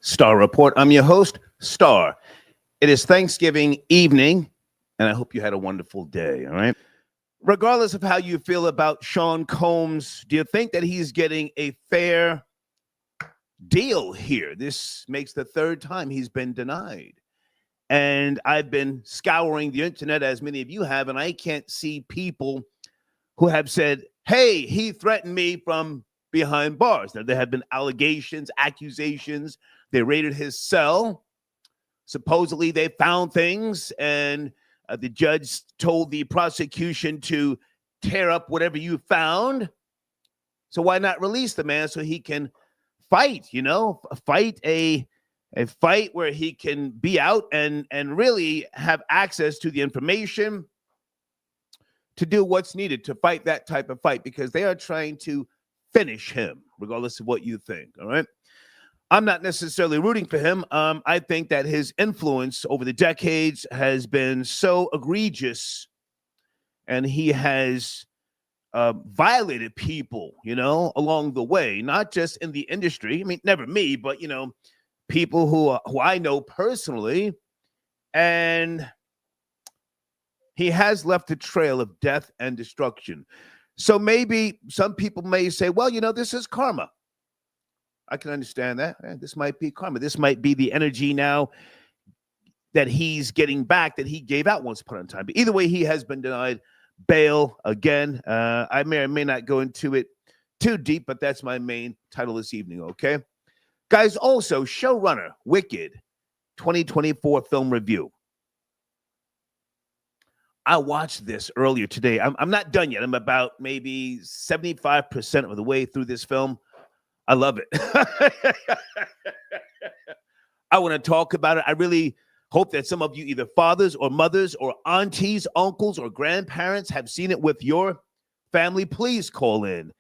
Star Report. I'm your host, Star. It is Thanksgiving evening, and I hope you had a wonderful day, all right? Regardless of how you feel about Sean Combs, do you think that he's getting a fair deal here? This makes the third time he's been denied. And I've been scouring the internet, as many of you have, and I can't see people who have said, hey, he threatened me from behind bars. Now, there have been allegations, accusations. They raided his cell. Supposedly, they found things, and the judge told the prosecution to tear up whatever you found. So why not release the man so he can fight, fight a fight where he can be out and really have access to the information to do what's needed to fight that type of fight, because they are trying to finish him, regardless of what you think, all right? I'm not necessarily rooting for him. I think that his influence over the decades has been so egregious, and he has violated people, along the way, not just in the industry. I mean, never me, but, people who I know personally. And he has left a trail of death and destruction. So maybe some people may say, well, this is karma. I can understand that. This might be karma. This might be the energy now that he's getting back that he gave out once upon a time. But either way, he has been denied bail again. I may or may not go into it too deep, but that's my main title this evening, okay? Guys, also, showrunner, Wicked, 2024 film review. I watched this earlier today. I'm not done yet. I'm about maybe 75% of the way through this film. I love it. I want to talk about it. I really hope that some of you, either fathers or mothers or aunties, uncles or grandparents, have seen it with your family. Please call in.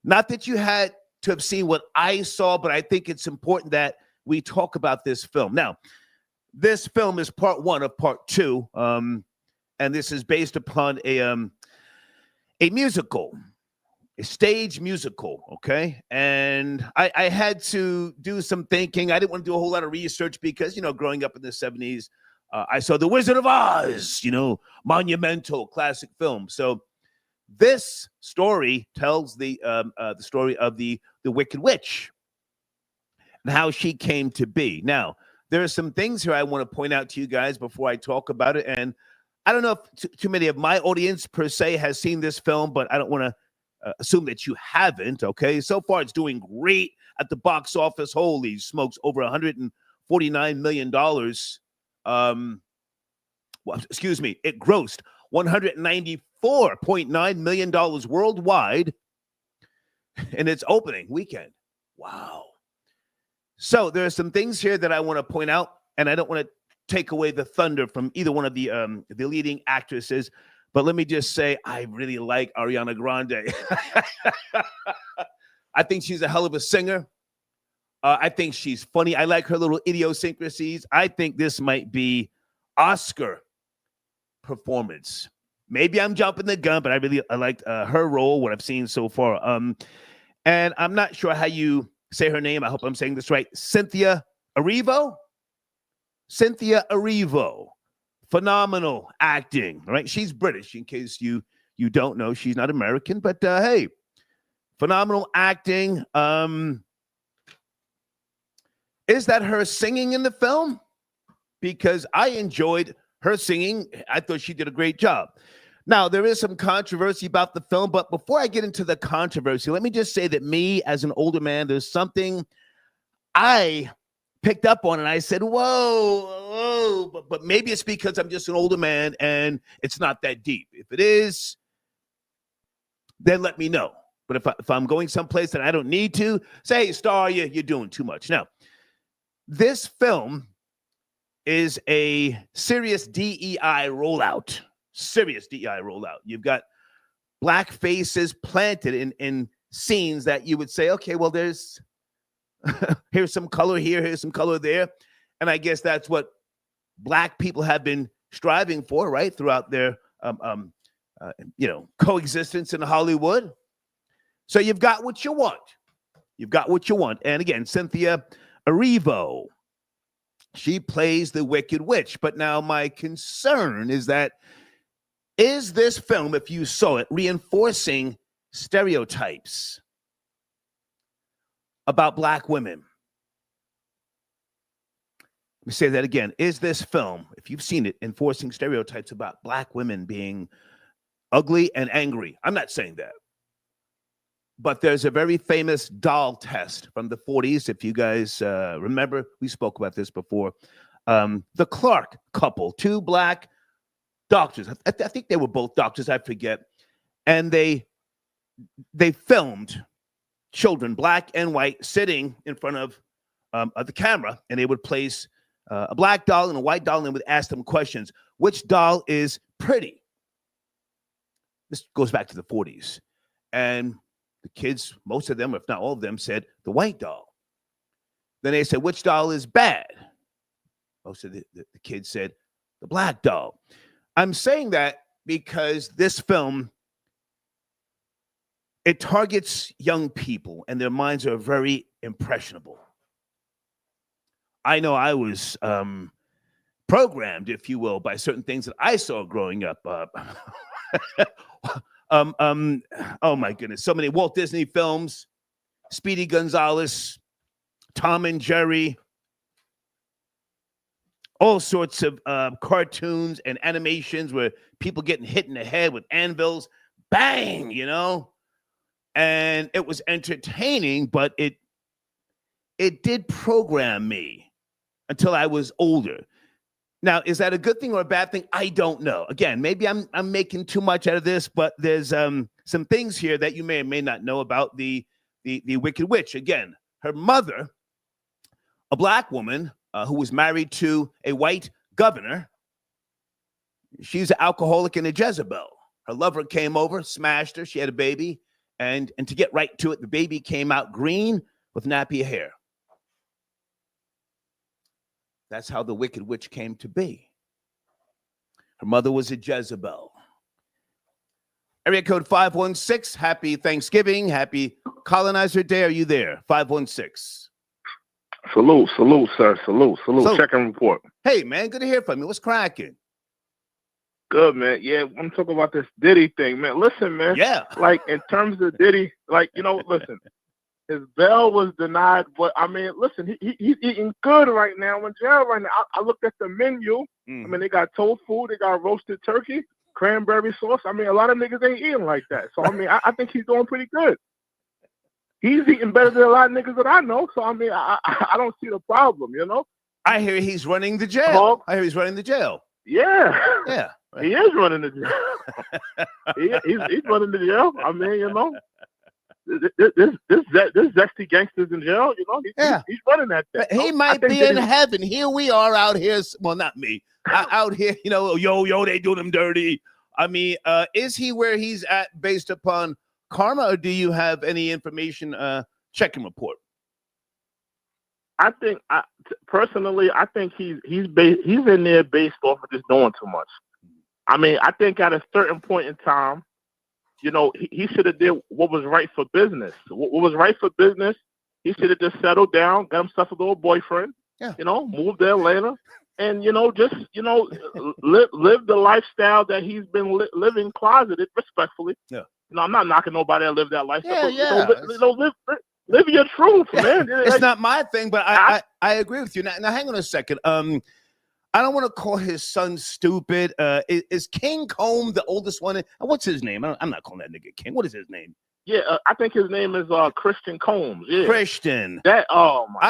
Not that you had to have seen what I saw, but I think it's important that we talk about this film. Now, this film is part one of part two, and this is based upon a musical. A stage musical, okay? And I had to do some thinking. I didn't want to do a whole lot of research because, growing up in the 70s, I saw The Wizard of Oz, monumental classic film. So this story tells the story of the Wicked Witch and how she came to be. Now, there are some things here I want to point out to you guys before I talk about it. And I don't know if too many of my audience per se has seen this film, but I don't want to assume that you haven't, okay? So far, it's doing great at the box office. Holy smokes, over $149 million. It grossed $194.9 million worldwide in its opening weekend. Wow. So there are some things here that I want to point out, and I don't want to take away the thunder from either one of the leading actresses. But let me just say, I really like Ariana Grande. I think she's a hell of a singer. I think she's funny. I like her little idiosyncrasies. I think this might be Oscar performance. Maybe I'm jumping the gun, but I liked her role, what I've seen so far. And I'm not sure how you say her name. I hope I'm saying this right. Cynthia Erivo? Cynthia Erivo. Phenomenal acting, right? She's British, in case you don't know. She's not American, but hey, phenomenal acting. Is that her singing in the film? Because I enjoyed her singing. I thought she did a great job. Now, there is some controversy about the film, but before I get into the controversy, let me just say that me, as an older man, there's something I picked up on, and I said, whoa, but maybe it's because I'm just an older man and it's not that deep. If it is, then let me know. But if I'm going someplace that I don't need to, say, hey, Star, you're doing too much. Now, this film is a serious DEI rollout. Serious DEI rollout. You've got black faces planted in scenes that you would say, okay, well, there's here's some color here, here's some color there. And I guess that's what black people have been striving for, right, throughout their coexistence in Hollywood. So you've got what you want. You've got what you want. And again, Cynthia Erivo. She plays the Wicked Witch. But now my concern is that, is this film, if you saw it, reinforcing stereotypes about Black women? Let me say that again. Is this film, if you've seen it, enforcing stereotypes about Black women being ugly and angry? I'm not saying that. But there's a very famous doll test from the 40s. If you guys remember, we spoke about this before. The Clark couple, two Black doctors. I think they were both doctors, I forget. And they filmed children, Black and white, sitting in front of the camera, and they would place a Black doll and a white doll, and they would ask them questions. Which doll is pretty? This goes back to the 40s. And the kids, most of them, if not all of them, said the white doll. Then they said, which doll is bad? Most of the kids said the Black doll. I'm saying that because this film, it targets young people, and their minds are very impressionable. I know I was programmed, if you will, by certain things that I saw growing up. Oh my goodness, so many Walt Disney films, Speedy Gonzales, Tom and Jerry, all sorts of cartoons and animations where people getting hit in the head with anvils, bang, you know? And it was entertaining, but it did program me until I was older. Now, is that a good thing or a bad thing? I don't know. Again, maybe I'm making too much out of this, but there's some things here that you may or may not know about the Wicked Witch. Again, her mother, a Black woman who was married to a white governor, she's an alcoholic and a Jezebel. Her lover came over, smashed her. She had a baby, and to get right to it, the baby came out green with nappy hair. That's how the Wicked Witch came to be. Her mother was a Jezebel. Area code 516. Happy Thanksgiving. Happy Colonizer Day. Are you there? 516. Salute, sir. Salute. Second report. Hey, man. Good to hear from you. What's cracking? Good, man. Yeah, I'm talking about this Diddy thing, man. Listen, man. Yeah. Like, in terms of Diddy, like, listen. His bail was denied, but I mean, listen, he's eating good right now in jail right now. I looked at the menu. I mean, they got tofu, they got roasted turkey, cranberry sauce. I mean, a lot of niggas ain't eating like that. So, I mean, I think he's doing pretty good. He's eating better than a lot of niggas that I know. So, I mean, I don't see the problem, you know? I hear he's running the jail. I hear he's running the jail. Yeah. Yeah. Right. He is running the jail. he's running the jail. I mean, you know. This zesty gangster's in jail, you know. He's running that thing. He might be in heaven. Here we are out here. Well, not me. Out here, you know. Yo, they do them dirty. I mean, is he where he's at based upon karma, or do you have any information? Check-in report. I think, personally, I think he's in there based off of just doing too much. I mean, I think at a certain point in time, you know, he should have did what was right for business. What was right for business, he should have just settled down, got himself a little boyfriend, you know, moved to Atlanta, and, you know, just, you know, live the lifestyle that he's been living closeted, respectfully. Yeah. You know, I'm not knocking nobody that live that lifestyle. Yeah. You know, live your truth, man. It's not my thing, but I agree with you. Now, hang on a second. I don't want to call his son stupid. Is King Combe the oldest one? What's his name? I'm not calling that nigga King. What is his name? Yeah, I think his name is Christian Combs. Yeah. Christian. I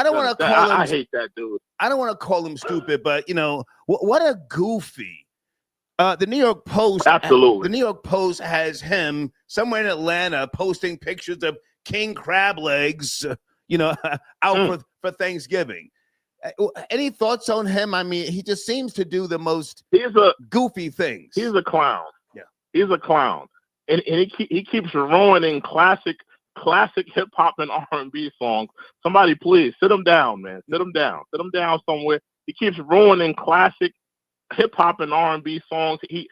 don't want to call him. I hate that dude. I don't want to call him stupid, but you know what a goofy. The New York Post. Absolutely. The New York Post has him somewhere in Atlanta posting pictures of king crab legs, you know, out for Thanksgiving. Any thoughts on him? I mean, he just seems to do the most goofy things. He's a clown. Yeah, he's a clown, and he keeps ruining classic hip hop and R&B songs. Somebody please sit him down, man. Sit him down somewhere. He keeps ruining classic hip hop and R&B songs. He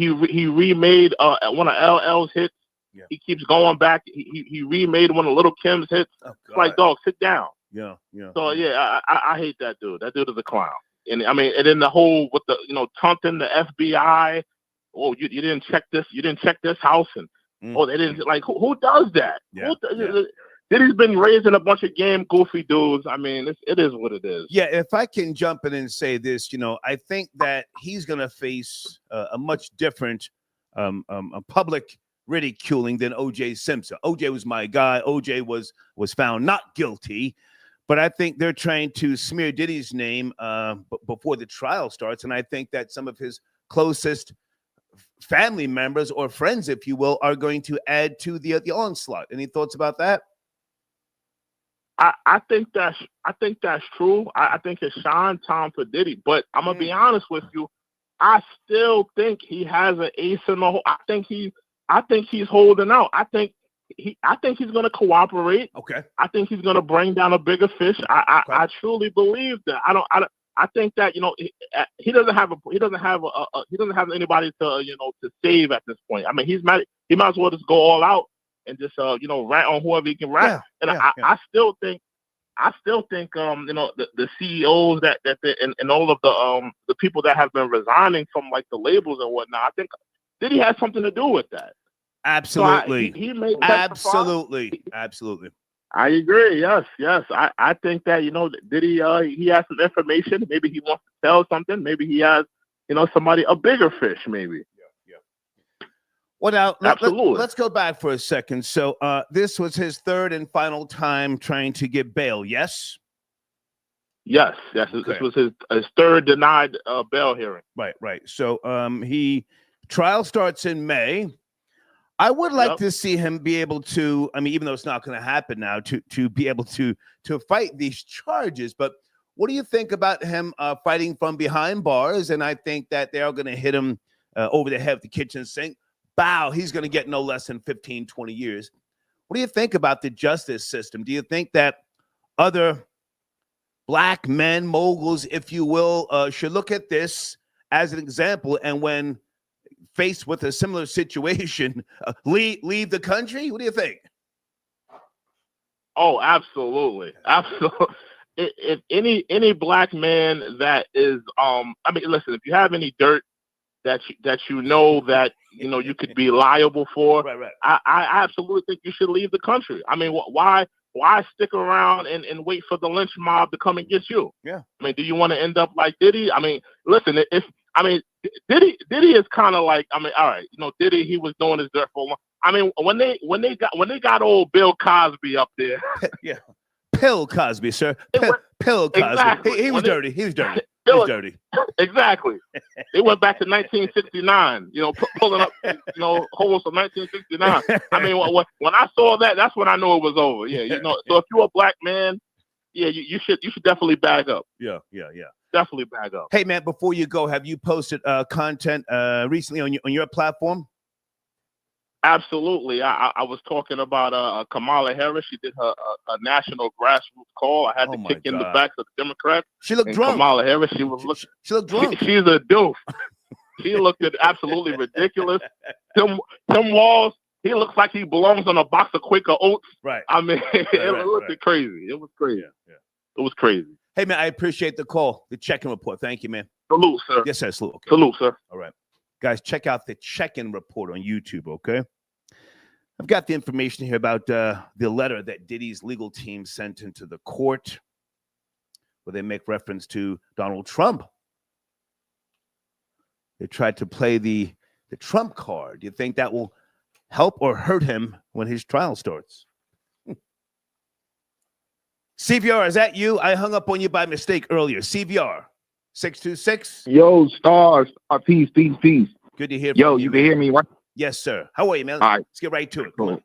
remade one of LL's hits. Yeah. He keeps going back. He remade one of Little Kim's hits. Oh, like, dog, sit down. Yeah, yeah. So yeah, I hate that dude. That dude is a clown. And I mean, and then the whole with the taunting the FBI. Oh, you didn't check this. You didn't check this house, and they didn't like. Who does that? Yeah, Diddy's been raising a bunch of goofy dudes. I mean, it is what it is. Yeah, if I can jump in and say this, I think that he's going to face a much different a public ridiculing than O.J. Simpson. O.J. was my guy. O.J. was found not guilty, but I think they're trying to smear Diddy's name before the trial starts, and I think that some of his closest family members or friends, if you will, are going to add to the onslaught. Any thoughts about that? I think that's true. I think it's shine time for Diddy, but I'm gonna be honest with you. I still think he has an ace in the hole. I think he's holding out. I think he's gonna cooperate. Okay. I think he's gonna bring down a bigger fish. I truly believe that. I think that he doesn't have anybody to save at this point. I mean, he might as well just go all out and just rat on whoever he can rat. I still think the CEOs and all of the people that have been resigning from like the labels and whatnot, I think Diddy has something to do with that. Absolutely. So he may absolutely. I agree. Yes. I think that Diddy he has some information. Maybe he wants to tell something. Maybe he has somebody, a bigger fish. Maybe. Well, now, absolutely. Let's go back for a second. So this was his third and final time trying to get bail, yes? Yes. Okay. This was his third denied bail hearing. Right. So trial starts in May. I would like to see him be able to, I mean, even though it's not going to happen now, to be able to fight these charges. But what do you think about him fighting from behind bars? And I think that they are going to hit him over the head with the kitchen sink. Bow, he's going to get no less than 15, 20 years. What do you think about the justice system? Do you think that other black men, moguls, if you will, should look at this as an example, and when faced with a similar situation, leave the country? What do you think? Oh, absolutely. If any black man that is, I mean, listen, if you have any dirt that you could be liable for, right. I absolutely think you should leave the country. I mean, why stick around and wait for the lynch mob to come and get you? Yeah. I mean, do you want to end up like Diddy? I mean, listen, Diddy is kind of like, I mean, all right, Diddy, he was doing his dirt for a while. I mean, when they got old Bill Cosby up there, yeah, Pill Cosby, sir, Pill Cosby. Exactly. He was dirty. He was dirty. He's dirty. Exactly. They went back to 1969, pulling up, holes from 1969. I mean, when I saw that, that's when I knew it was over. Yeah, So if you're a black man, you should definitely bag up. Yeah. Definitely bag up. Hey, man, before you go, have you posted content recently on your platform? Absolutely. I was talking about Kamala Harris. She did her a national grassroots call. I had to kick in the backs of the Democrats. She looked drunk. Kamala Harris, she looked drunk. She's a doof. She looked absolutely ridiculous. Tim Walz, he looks like he belongs on a box of Quaker Oats. Right. I mean, it looked crazy. It was crazy. Yeah. It was crazy. Hey, man, I appreciate the call, the check-in report. Thank you, man. Salute, sir. Yes, sir. Salute. Okay. Salute, sir. All right. Guys, check out the check-in report on YouTube, okay? I've got the information here about the letter that Diddy's legal team sent into the court where they make reference to Donald Trump. They tried to play the Trump card. Do you think that will help or hurt him when his trial starts? CVR, is that you? I hung up on you by mistake earlier. CVR, 626. Yo, stars. Peace. Good to hear from you. Yo, you man. can hear me, right? Yes, sir. How are you, man? All right. Let's get right to it. Cool.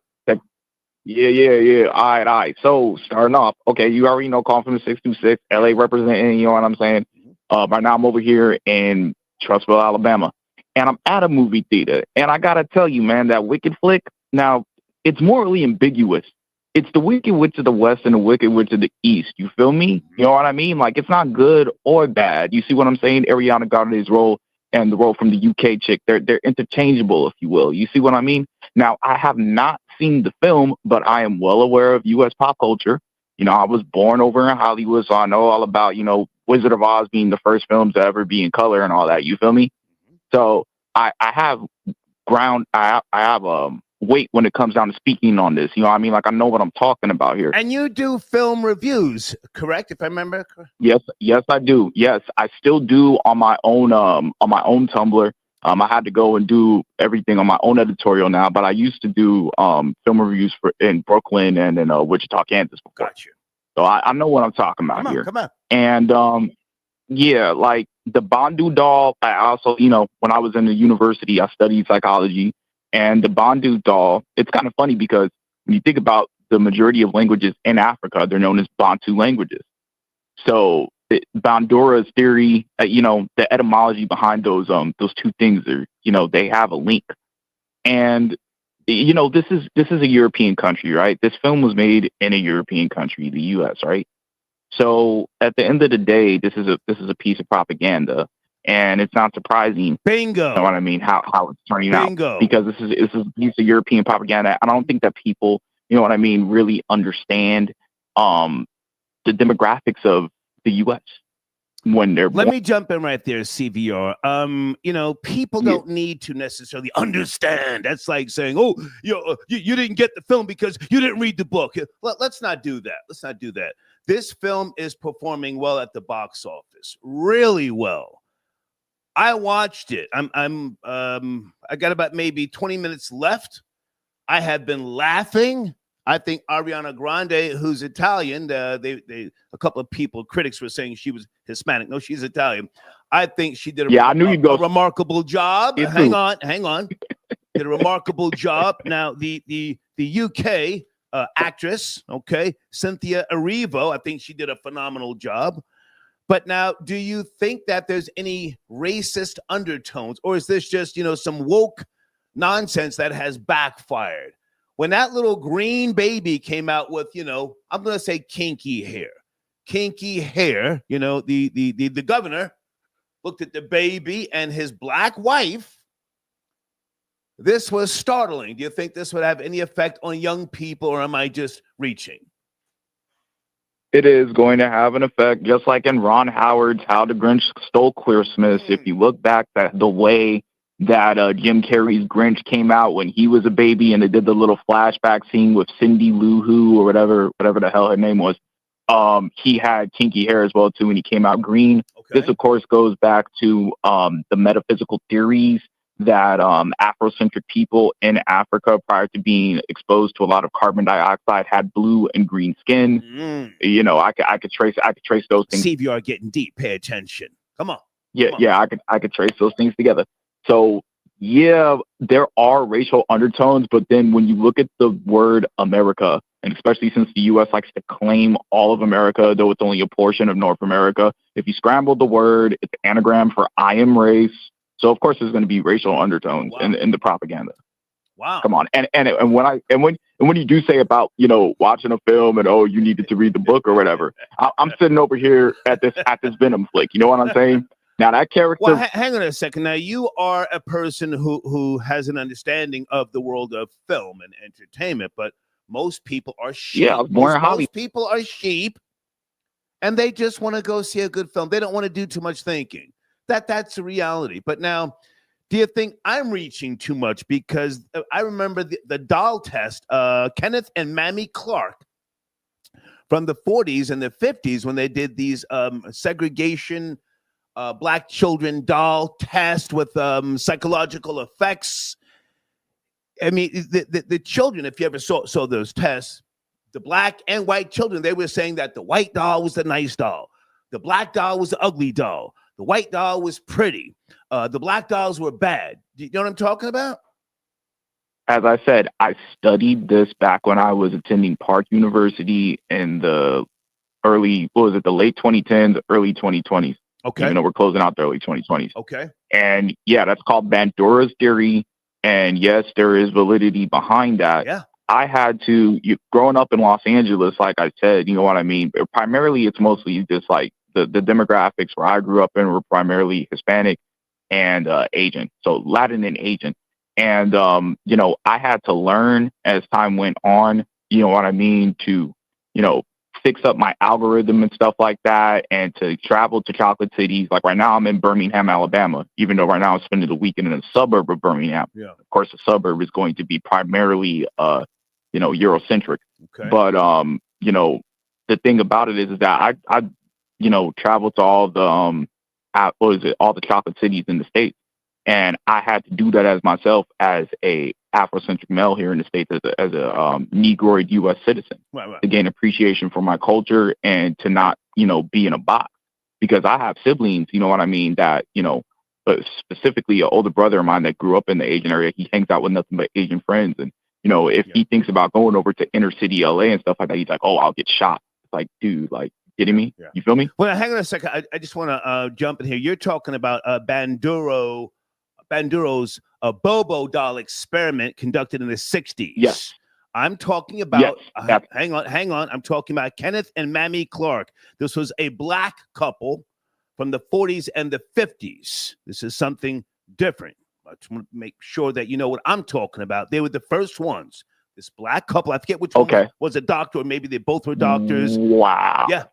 Yeah. All right. So, starting off, okay, you already know, calling from the 626, LA representing, you know what I'm saying? Right now, I'm over here in Trussville, Alabama, and I'm at a movie theater. And I got to tell you, man, that Wicked flick, now, it's morally ambiguous. It's the Wicked Witch of the West and the Wicked Witch of the East. You feel me? You know what I mean? Like, it's not good or bad. You see what I'm saying? Ariana Grande's role and the role from the UK chick, they're interchangeable, if you will. You see what I mean? Now, I have not seen the film, but I am well aware of U.S. pop culture. You know, I was born over in Hollywood, so I know all about, you know, Wizard of Oz being the first film to ever be in color and all that. You feel me? So I have I have weight when it comes down to speaking on this. You know what I mean? Like, I know what I'm talking about here. And you do film reviews, correct? If I remember correct? Yes, I do. Yes, I still do on my own Tumblr. I had to go and do everything on my own editorial now, but I used to do film reviews in Brooklyn and in Wichita, Kansas before. Got you. So I know what I'm talking about here. Come on. And yeah, like the Bandu doll, I also, you know, when I was in the university, I studied psychology. And the Bandu doll, it's kind of funny because when you think about the majority of languages in Africa, they're known as Bantu languages. So Bandura's theory, you know, the etymology behind those two things are, you know, they have a link. And you know, this is a European country, right? This film was made in a European country, the U.S., right? So at the end of the day, this is a piece of propaganda, and it's not surprising. Bingo. You know what I mean? How it's turning Bingo. out, because this is a piece of European propaganda. I don't think that people, you know what I mean, really understand the demographics of the U.S. when they're Let me jump in right there, CVR. You know, people don't need to necessarily understand. That's like saying, oh, you didn't get the film because you didn't read the book. Let's not do that. This film is performing well at the box office, really well. I watched it. I got about maybe 20 minutes left. I have been laughing. I think Ariana Grande, who's Italian, a couple of critics were saying she was Hispanic. No, she's Italian. I think she did a remarkable job. Hang on. Did a remarkable job. Now, the UK actress, okay, Cynthia Erivo, I think she did a phenomenal job. But now, do you think that there's any racist undertones, or is this just, you know, some woke nonsense that has backfired? When that little green baby came out with, you know, I'm going to say kinky hair, you know, the governor looked at the baby and his black wife. This was startling. Do you think this would have any effect on young people, or am I just reaching? It is going to have an effect, just like in Ron Howard's How the Grinch Stole Christmas. If you look back at the way that Jim Carrey's Grinch came out when he was a baby, and they did the little flashback scene with Cindy Lou Who or whatever the hell her name was. He had kinky hair as well too, and he came out green. Okay. This, of course, goes back to the metaphysical theories that Afrocentric people in Africa, prior to being exposed to a lot of carbon dioxide, had blue and green skin. You know, I could trace those things. See if you are getting deep. Pay attention. Come on. Yeah, I could trace those things together. So yeah, there are racial undertones, but then when you look at the word America, and especially since the U.S. likes to claim all of America, though it's only a portion of North America, if you scramble the word, it's an anagram for I am race. So of course there's going to be racial undertones in the propaganda. Wow. Come on. And when you do say about, you know, watching a film and, oh, you needed to read the book or whatever, I'm sitting over here at this Venom flick. You know what I'm saying? Now that character. Well, hang on a second. Now you are a person who has an understanding of the world of film and entertainment, but most people are sheep. Yeah, I was born in Hollywood. Most people are sheep, and they just want to go see a good film. They don't want to do too much thinking. That's the reality. But now, do you think I'm reaching too much? Because I remember the doll test, Kenneth and Mamie Clark from the 40s and the 50s, when they did these segregation black children doll test with psychological effects. I mean, the children, if you ever saw those tests, the black and white children, they were saying that the white doll was the nice doll. The black doll was the ugly doll. The white doll was pretty. The black dolls were bad. Do you know what I'm talking about? As I said, I studied this back when I was attending Park University in the late 2010s, early 2020s. Okay. Even though we're closing out the early 2020s. Okay. And yeah, that's called Bandura's theory. And yes, there is validity behind that. Yeah. I had to, growing up in Los Angeles, like I said, you know what I mean? But primarily, it's mostly just like the demographics where I grew up in were primarily Hispanic and Asian. So Latin and Asian. And, you know, I had to learn as time went on, you know what I mean, to, you know, fix up my algorithm and stuff like that, and to travel to chocolate cities. Like right now, I'm in Birmingham, Alabama, even though right now I'm spending the weekend in a suburb of Birmingham. Yeah. Of course, the suburb is going to be primarily, Eurocentric. Okay. But, the thing about it is that I travel to all the, all the chocolate cities in the States. And I had to do that as myself as a Afrocentric male here in the States, as a Negroid U.S. citizen, Right. to gain appreciation for my culture and to not, be in a box. Because I have siblings, you know what I mean, that, but specifically an older brother of mine that grew up in the Asian area, he hangs out with nothing but Asian friends. And, if he thinks about going over to inner city LA and stuff like that, he's like, oh, I'll get shot. It's like, dude, like, kidding me? Yeah. You feel me? Well, hang on a second. I just want to jump in here. You're talking about Banduro's Bobo doll experiment conducted in the 60s. Yes. I'm talking about, Yes. hang on. I'm talking about Kenneth and Mamie Clark. This was a black couple from the 40s and the 50s. This is something different. I just want to make sure that you know what I'm talking about. They were the first ones. This black couple, I forget which one was a doctor, or maybe they both were doctors. Wow. Yeah.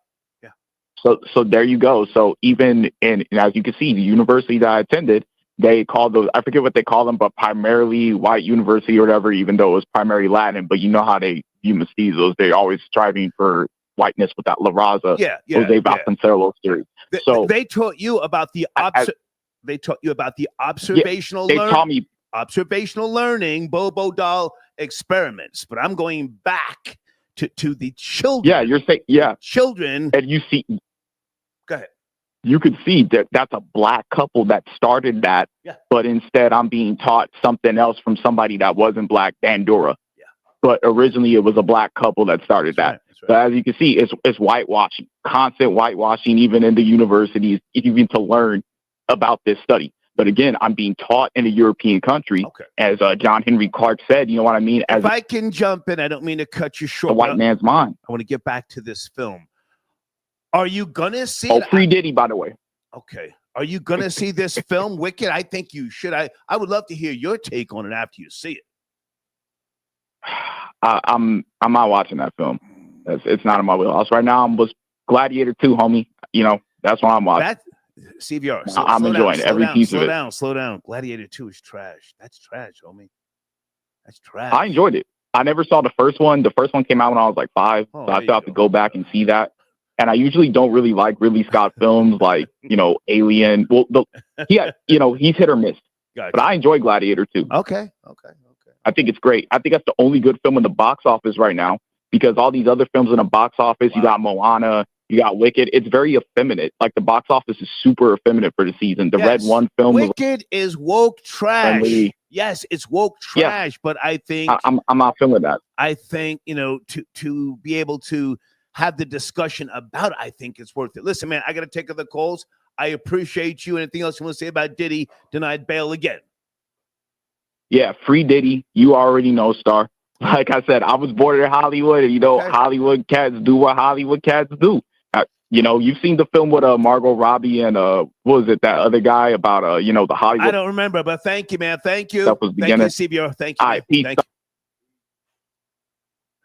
So there you go. So even and as you can see, the university that I attended, they called those, I forget what they call them, but primarily white university or whatever, even though it was primarily Latin. But you know how they view mestizos. They're always striving for whiteness with that La Raza, Jose Vasconcelos theory. So they taught you about the observational they taught me observational learning, Bobo doll experiments. But I'm going back to the children. Yeah, you're saying children. And you see, go ahead. You could see that that's a black couple that started that, but instead I'm being taught something else from somebody that wasn't black, Bandura. Yeah. But originally it was a black couple that started that. Right. So as you can see, it's whitewashing, constant whitewashing, even in the universities, even to learn about this study. But again, I'm being taught in a European country, as John Henry Clark said, you know what I mean? If I can jump in, I don't mean to cut you short. The white man's mind. I want to get back to this film. Are you going to see it? Free Diddy, by the way. Okay. Are you going to see this film, Wicked? I think you should. I would love to hear your take on it after you see it. I'm not watching that film. It's not in my wheelhouse. Right now, I'm with Gladiator 2, homie. That's what I'm watching. CVR. I'm enjoying every piece of it. Slow down. Gladiator 2 is trash. That's trash, homie. That's trash. I enjoyed it. I never saw the first one. The first one came out when I was like 5. So I still have to go back and see that. And I usually don't really like Ridley Scott films like, Alien. Well, he's hit or miss. Gotcha. But I enjoy Gladiator 2. Okay. I think it's great. I think that's the only good film in the box office right now, because all these other films in the box office, you got Moana, you got Wicked. It's very effeminate. Like the box office is super effeminate for the season. The Red One film. Wicked is woke trash. Friendly. Yes, it's woke trash. But I think I'm not feeling that. I think, to be able to have the discussion about it, I think it's worth it. Listen, man, I got to take other calls. I appreciate you. Anything else you want to say about Diddy denied bail again? Yeah, free Diddy. You already know, Star. Like I said, I was born in Hollywood, and Hollywood cats do what Hollywood cats do. You've seen the film with Margot Robbie and what was it, that other guy about the Hollywood. I don't remember, but thank you, man. Thank you. That was beginning. Thank you, CBR. Thank you. All right, peace. Thank you.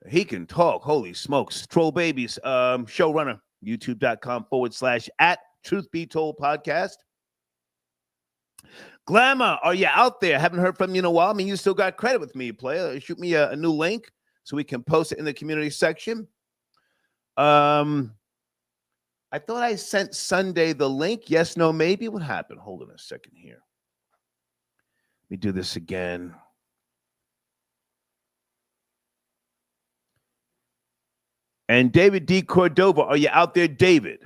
He can talk. Holy smokes. Troll Babies, showrunner, youtube.com/@ Truth Be Told podcast. Glamour, are you out there? Haven't heard from you in a while. I mean, you still got credit with me, player. Shoot me a new link so we can post it in the community section. I thought I sent Sunday the link. Yes, no, maybe. What happened? Hold on a second here. Let me do this again. And David D. Cordova, are you out there, David?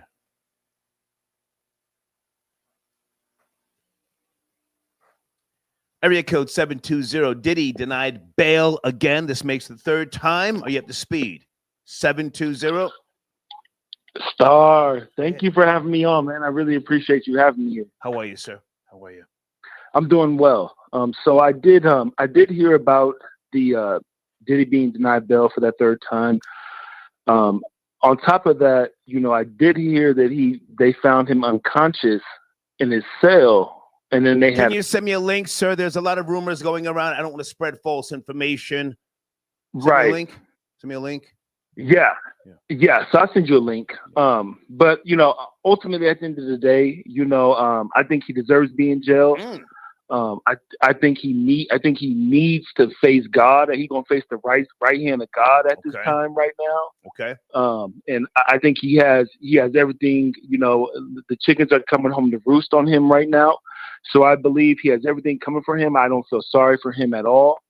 Area code 720. Diddy denied bail again. This makes the third time. Are you up to speed? 720. Star, thank you for having me on, man. I really appreciate you having me here. How are you, sir? How are you? I'm doing well. So I did hear about the Diddy being denied bail for that third time. On top of that, I did hear that they found him unconscious in his cell, and then Can you send me a link, sir? There's a lot of rumors going around. I don't want to spread false information. Send me a link. Yeah. So I'll send you a link. But ultimately at the end of the day, I think he deserves to be in jail. I think he needs to face God. He's gonna face the right hand of God at this time right now. Okay. And I think he has everything. The chickens are coming home to roost on him right now. So I believe he has everything coming for him. I don't feel sorry for him at all.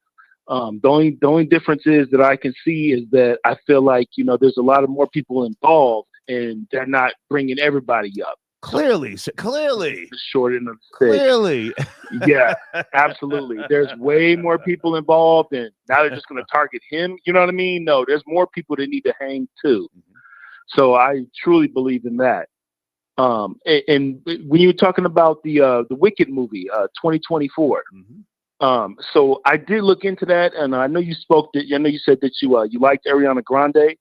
The only difference is that I can see is that I feel like there's a lot of more people involved, and they're not bringing everybody up. Clearly. Short end of the stick. Clearly. Yeah, absolutely. There's way more people involved, and now they're just going to target him. You know what I mean? No, there's more people that need to hang too. So I truly believe in that. And when you're talking about the Wicked movie, 2024. So I did look into that, and I know you said that you liked Ariana Grande.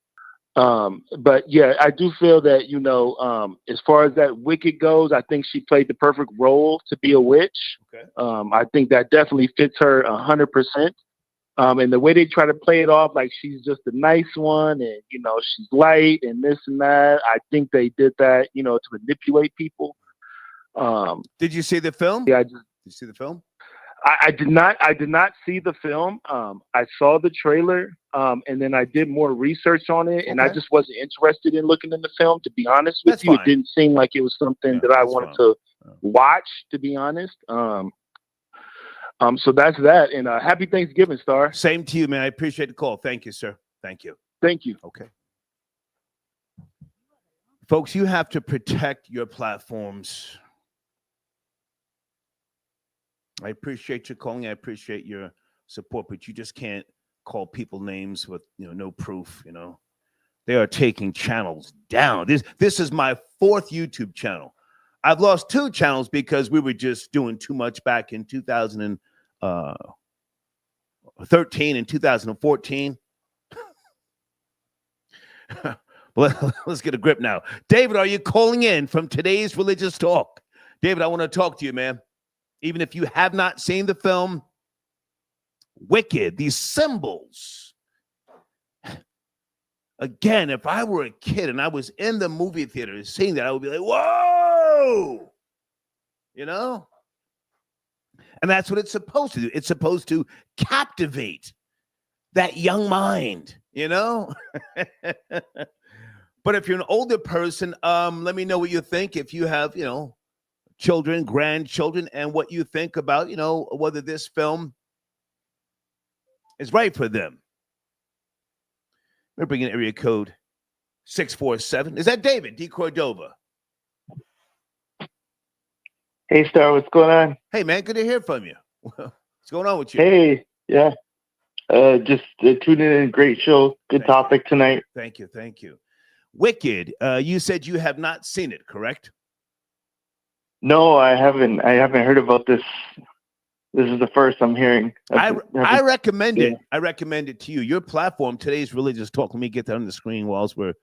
But yeah, I do feel that, as far as that Wicked goes, I think she played the perfect role to be a witch. Okay. I think that definitely fits her 100%. And the way they try to play it off like she's just a nice one and, she's light and this and that, I think they did that, to manipulate people. Did you see the film? Yeah. Did you see the film? I did not see the film. I saw the trailer, and then I did more research on it, and I just wasn't interested in looking in the film, to be honest with you. Fine. It didn't seem like it was something that I wanted to watch, to be honest. So that's that, and happy Thanksgiving, Star. Same to you, man. I appreciate the call. Thank you, sir. Thank you. Thank you. Okay. Folks, you have to protect your platforms. I appreciate you calling. I appreciate your support, but you just can't call people names with no proof. They are taking channels down. This is my 4th YouTube channel. I've lost 2 channels because we were just doing too much back in 2013 and 2014. Well, let's get a grip now. David, are you calling in from Today's Religious Talk? David, I want to talk to you, man. Even if you have not seen the film Wicked, these symbols. Again, if I were a kid and I was in the movie theater seeing that, I would be like, whoa! And that's what it's supposed to do. It's supposed to captivate that young mind, But if you're an older person, let me know what you think. If you have, children, grandchildren, and what you think about, whether this film is right for them. We're bringing area code 647. Is that David D. Cordova? Hey, Star, what's going on? Hey, man, good to hear from you. What's going on with you? Hey, yeah. Just tuning in. Great show. Good topic tonight. Thank you. Wicked, you said you have not seen it, correct? No, I haven't. I haven't heard about this. This is the first I'm hearing. I recommend it. I recommend it to you. Your platform, Today's Religious Talk. Let me get that on the screen whilst we're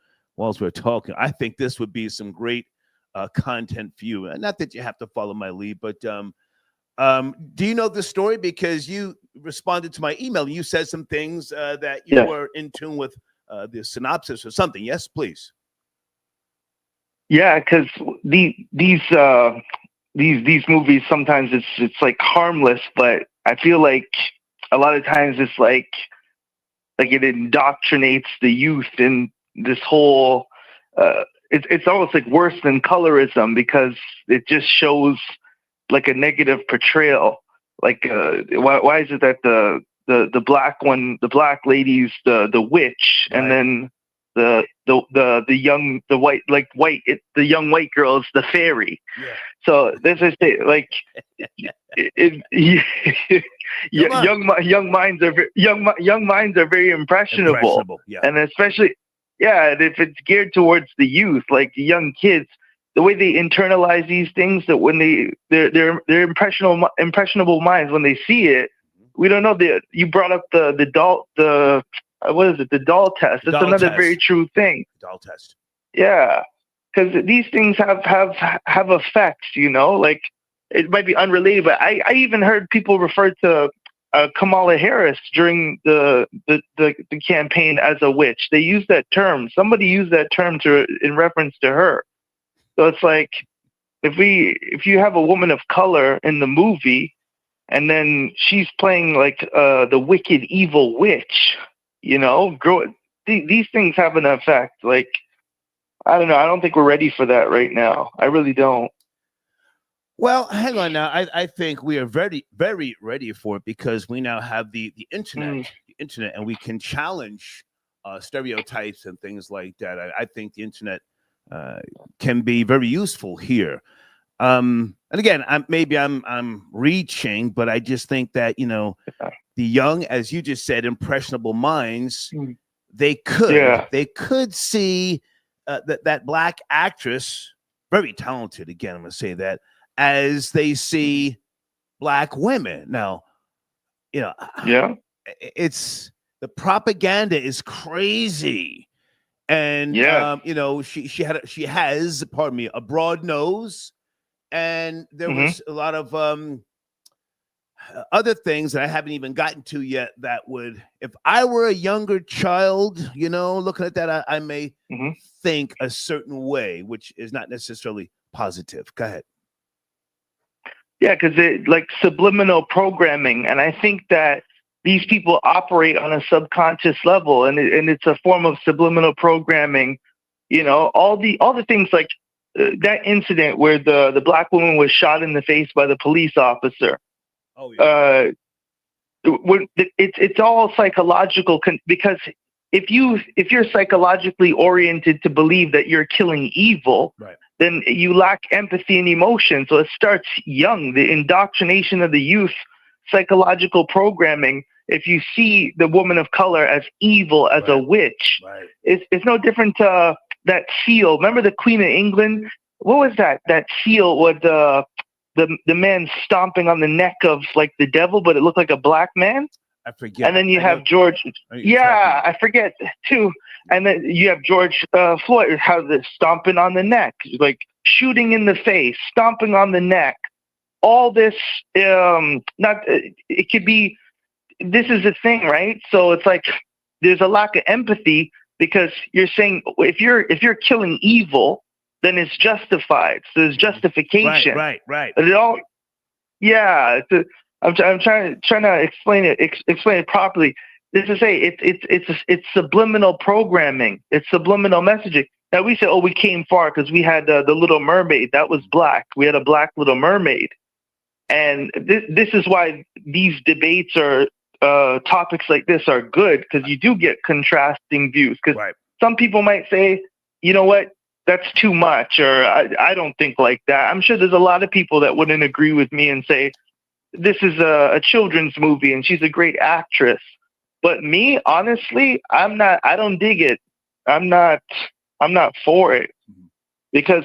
talking. I think this would be some great content for you. Not that you have to follow my lead, but do you know the story? Because you responded to my email. You said some things that you were in tune with the synopsis or something. Yes, please. Yeah, because these movies, sometimes it's like harmless, but I feel like a lot of times it's like it indoctrinates the youth in this whole. It's almost like worse than colorism because it just shows like a negative portrayal. Like why is it that the black lady's the witch, right, and then the young white girl is the fairy. Yeah. So this is like young minds are very impressionable. Yeah. And especially if it's geared towards the youth, like the young kids, the way they internalize these things, that when they're impressionable minds, when they see it, we don't know. You brought up the doll, what is it? The doll test. That's another very true thing. Doll test. Yeah, because these things have effects. Like it might be unrelated, but I even heard people refer to Kamala Harris during the campaign as a witch. They used that term. Somebody used that term in reference to her. So it's like, if you have a woman of color in the movie, and then she's playing like the wicked evil witch, these things have an effect. Like, I don't know. I don't think we're ready for that right now. I really don't. Well, hang on now. I think we are very, very ready for it because we now have the internet, and we can challenge stereotypes and things like that. I think the internet can be very useful here. And again, I'm reaching, but I just think that the young, as you just said, impressionable minds, they could see that black actress, very talented. Again, I'm going to say that, as they see black women. Now, it's the propaganda is crazy, and she has, pardon me, a broad nose. And there was a lot of other things that I haven't even gotten to yet that would, if I were a younger child, looking at that, I may think a certain way, which is not necessarily positive. Go ahead. Yeah, because it like subliminal programming. And I think that these people operate on a subconscious level, and it's a form of subliminal programming. All the things like, that incident where the black woman was shot in the face by the police officer. Oh, yeah. It's all psychological because if you're psychologically oriented to believe that you're killing evil, right, then you lack empathy and emotion. So it starts young. The indoctrination of the youth, psychological programming. If you see the woman of color as evil, as a witch, right, it's no different to that seal. Remember the Queen of England? What was that? That seal with the man stomping on the neck of like the devil, but it looked like a black man. I forget. And then you have George. Yeah, I forget too. And then you have George Floyd, how the stomping on the neck, like shooting in the face, stomping on the neck. All this, it could be. This is the thing, right? So it's like there's a lack of empathy. Because you're saying if you're killing evil, then it's justified. So there's justification. Right. But it all, yeah. I'm trying to explain it properly. This is it's subliminal programming. It's subliminal messaging. Now we say, we came far because we had the Little Mermaid that was black. We had a black Little Mermaid, and this is why these debates are. Topics like this are good because you do get contrasting views. Because some people might say, you know what, that's too much, or I don't think like that. I'm sure there's a lot of people that wouldn't agree with me and say this is a children's movie and she's a great actress. But me, honestly, I don't dig it. I'm not for it because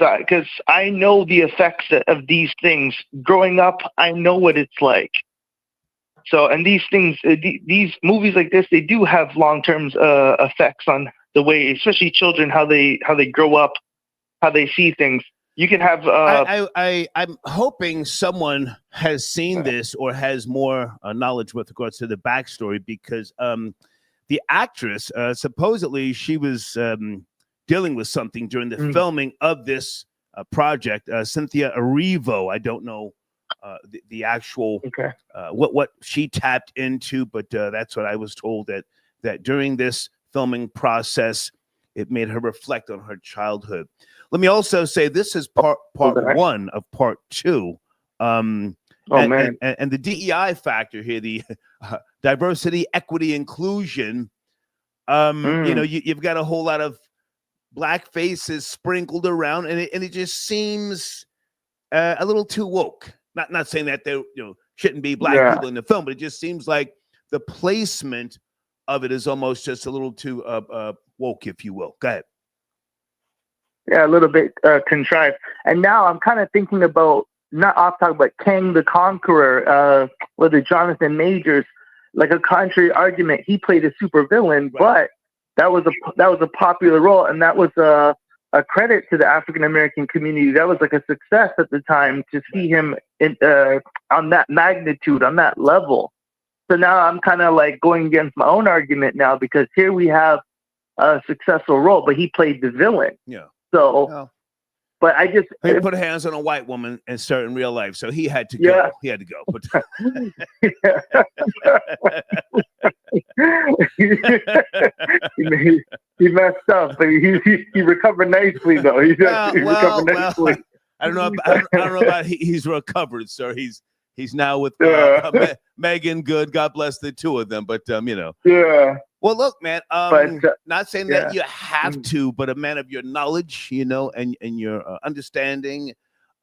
I know the effects of these things. Growing up, I know what it's like. So, and these things, these movies like this, they do have long-term effects on the way, especially children, how they grow up, how they see things. You can have. I'm hoping someone has seen this or has more knowledge with regards to the backstory, because the actress supposedly she was dealing with something during the filming of this project. Cynthia Erivo, I don't know. The actual what she tapped into, but that's what I was told, that during this filming process, it made her reflect on her childhood. Let me also say this is part one of part two. And the DEI factor here, the diversity, equity, inclusion. You've got a whole lot of black faces sprinkled around, and it just seems a little too woke. Not saying that there shouldn't be black people in the film, but it just seems like the placement of it is almost just a little too woke, if you will. Go ahead. Yeah, a little bit contrived. And now I'm kind of thinking about, not off topic, but Kang the Conqueror, whether Jonathan Majors, like a contrary argument. He played a supervillain, but that was a popular role, and that was a credit to the African American community. That was like a success at the time to see him on that magnitude, on that level. So now I'm kind of like going against my own argument now, because here we have a successful role, but he played the villain. Yeah. So, Well, but I just he put hands on a white woman and started in real life, so he had to Yeah. go. He had to go. But he messed up, but he recovered nicely though. He recovered nicely. I don't know. I don't know about he's recovered, sir. He's now with Megan Good. God bless the two of them. But you know. Yeah. Well, look, man. But, not saying that you have to, but a man of your knowledge, you know, and your understanding,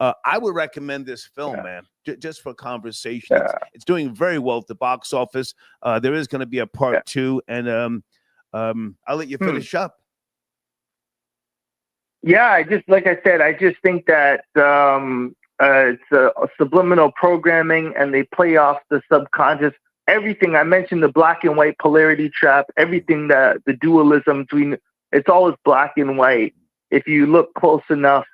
I would recommend this film, man, just for conversation. It's doing very well at the box office. There is going to be a part 2, and I'll let you finish up. Yeah, I just think that it's a subliminal programming, and they play off the subconscious. Everything I mentioned, the black and white polarity trap, everything that the dualism between, it's always black and white. If you look close enough,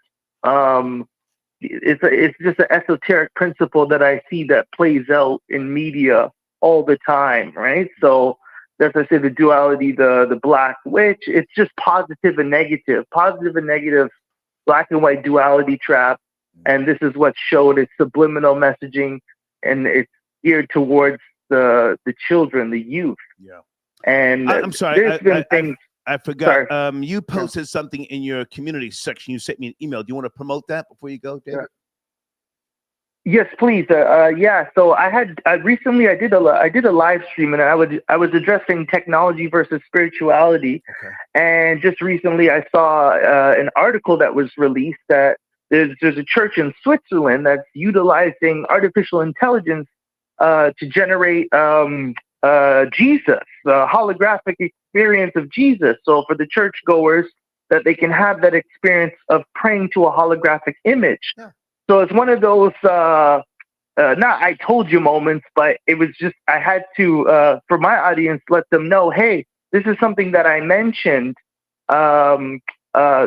it's just an esoteric principle that I see that plays out in media all the time, right? So that's, I say, the duality, the black witch. It's just positive and negative, black and white duality trap. And this is what's showed. It's subliminal messaging, and it's geared towards the children, the youth. Yeah. And I'm sorry. I forgot. Sorry. You posted something in your community section. You sent me an email. Do you want to promote that before you go, David? Yes, please. Yeah. So recently I did a live stream, and I was addressing technology versus spirituality. Okay. And just recently I saw an article that was released that there's a church in Switzerland that's utilizing artificial intelligence to generate Jesus, the holographic experience of Jesus. So for the churchgoers, that they can have that experience of praying to a holographic image. Yeah. So it's one of those not I told you moments, but it was just, I had to, for my audience, let them know, hey, this is something that I mentioned, the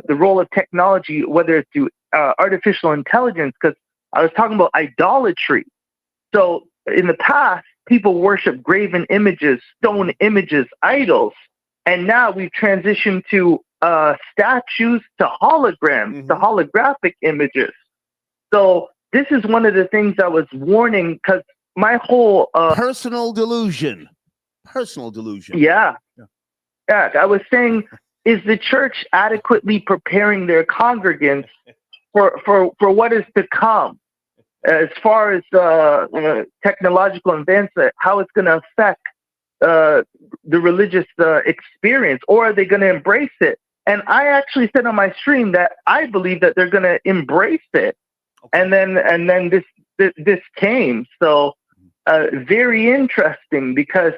role of technology, whether it's through artificial intelligence, because I was talking about idolatry. So in the past, people worship graven images, stone images, idols. And now we've transitioned to statues, to holograms, to holographic images. So this is one of the things I was warning, because my whole personal delusion. Yeah. I was saying, is the church adequately preparing their congregants for what is to come, as far as technological advancement, how it's going to affect the religious experience, or are they going to embrace it? And I actually said on my stream that I believe that they're going to embrace it. Okay. And then this came. So very interesting, because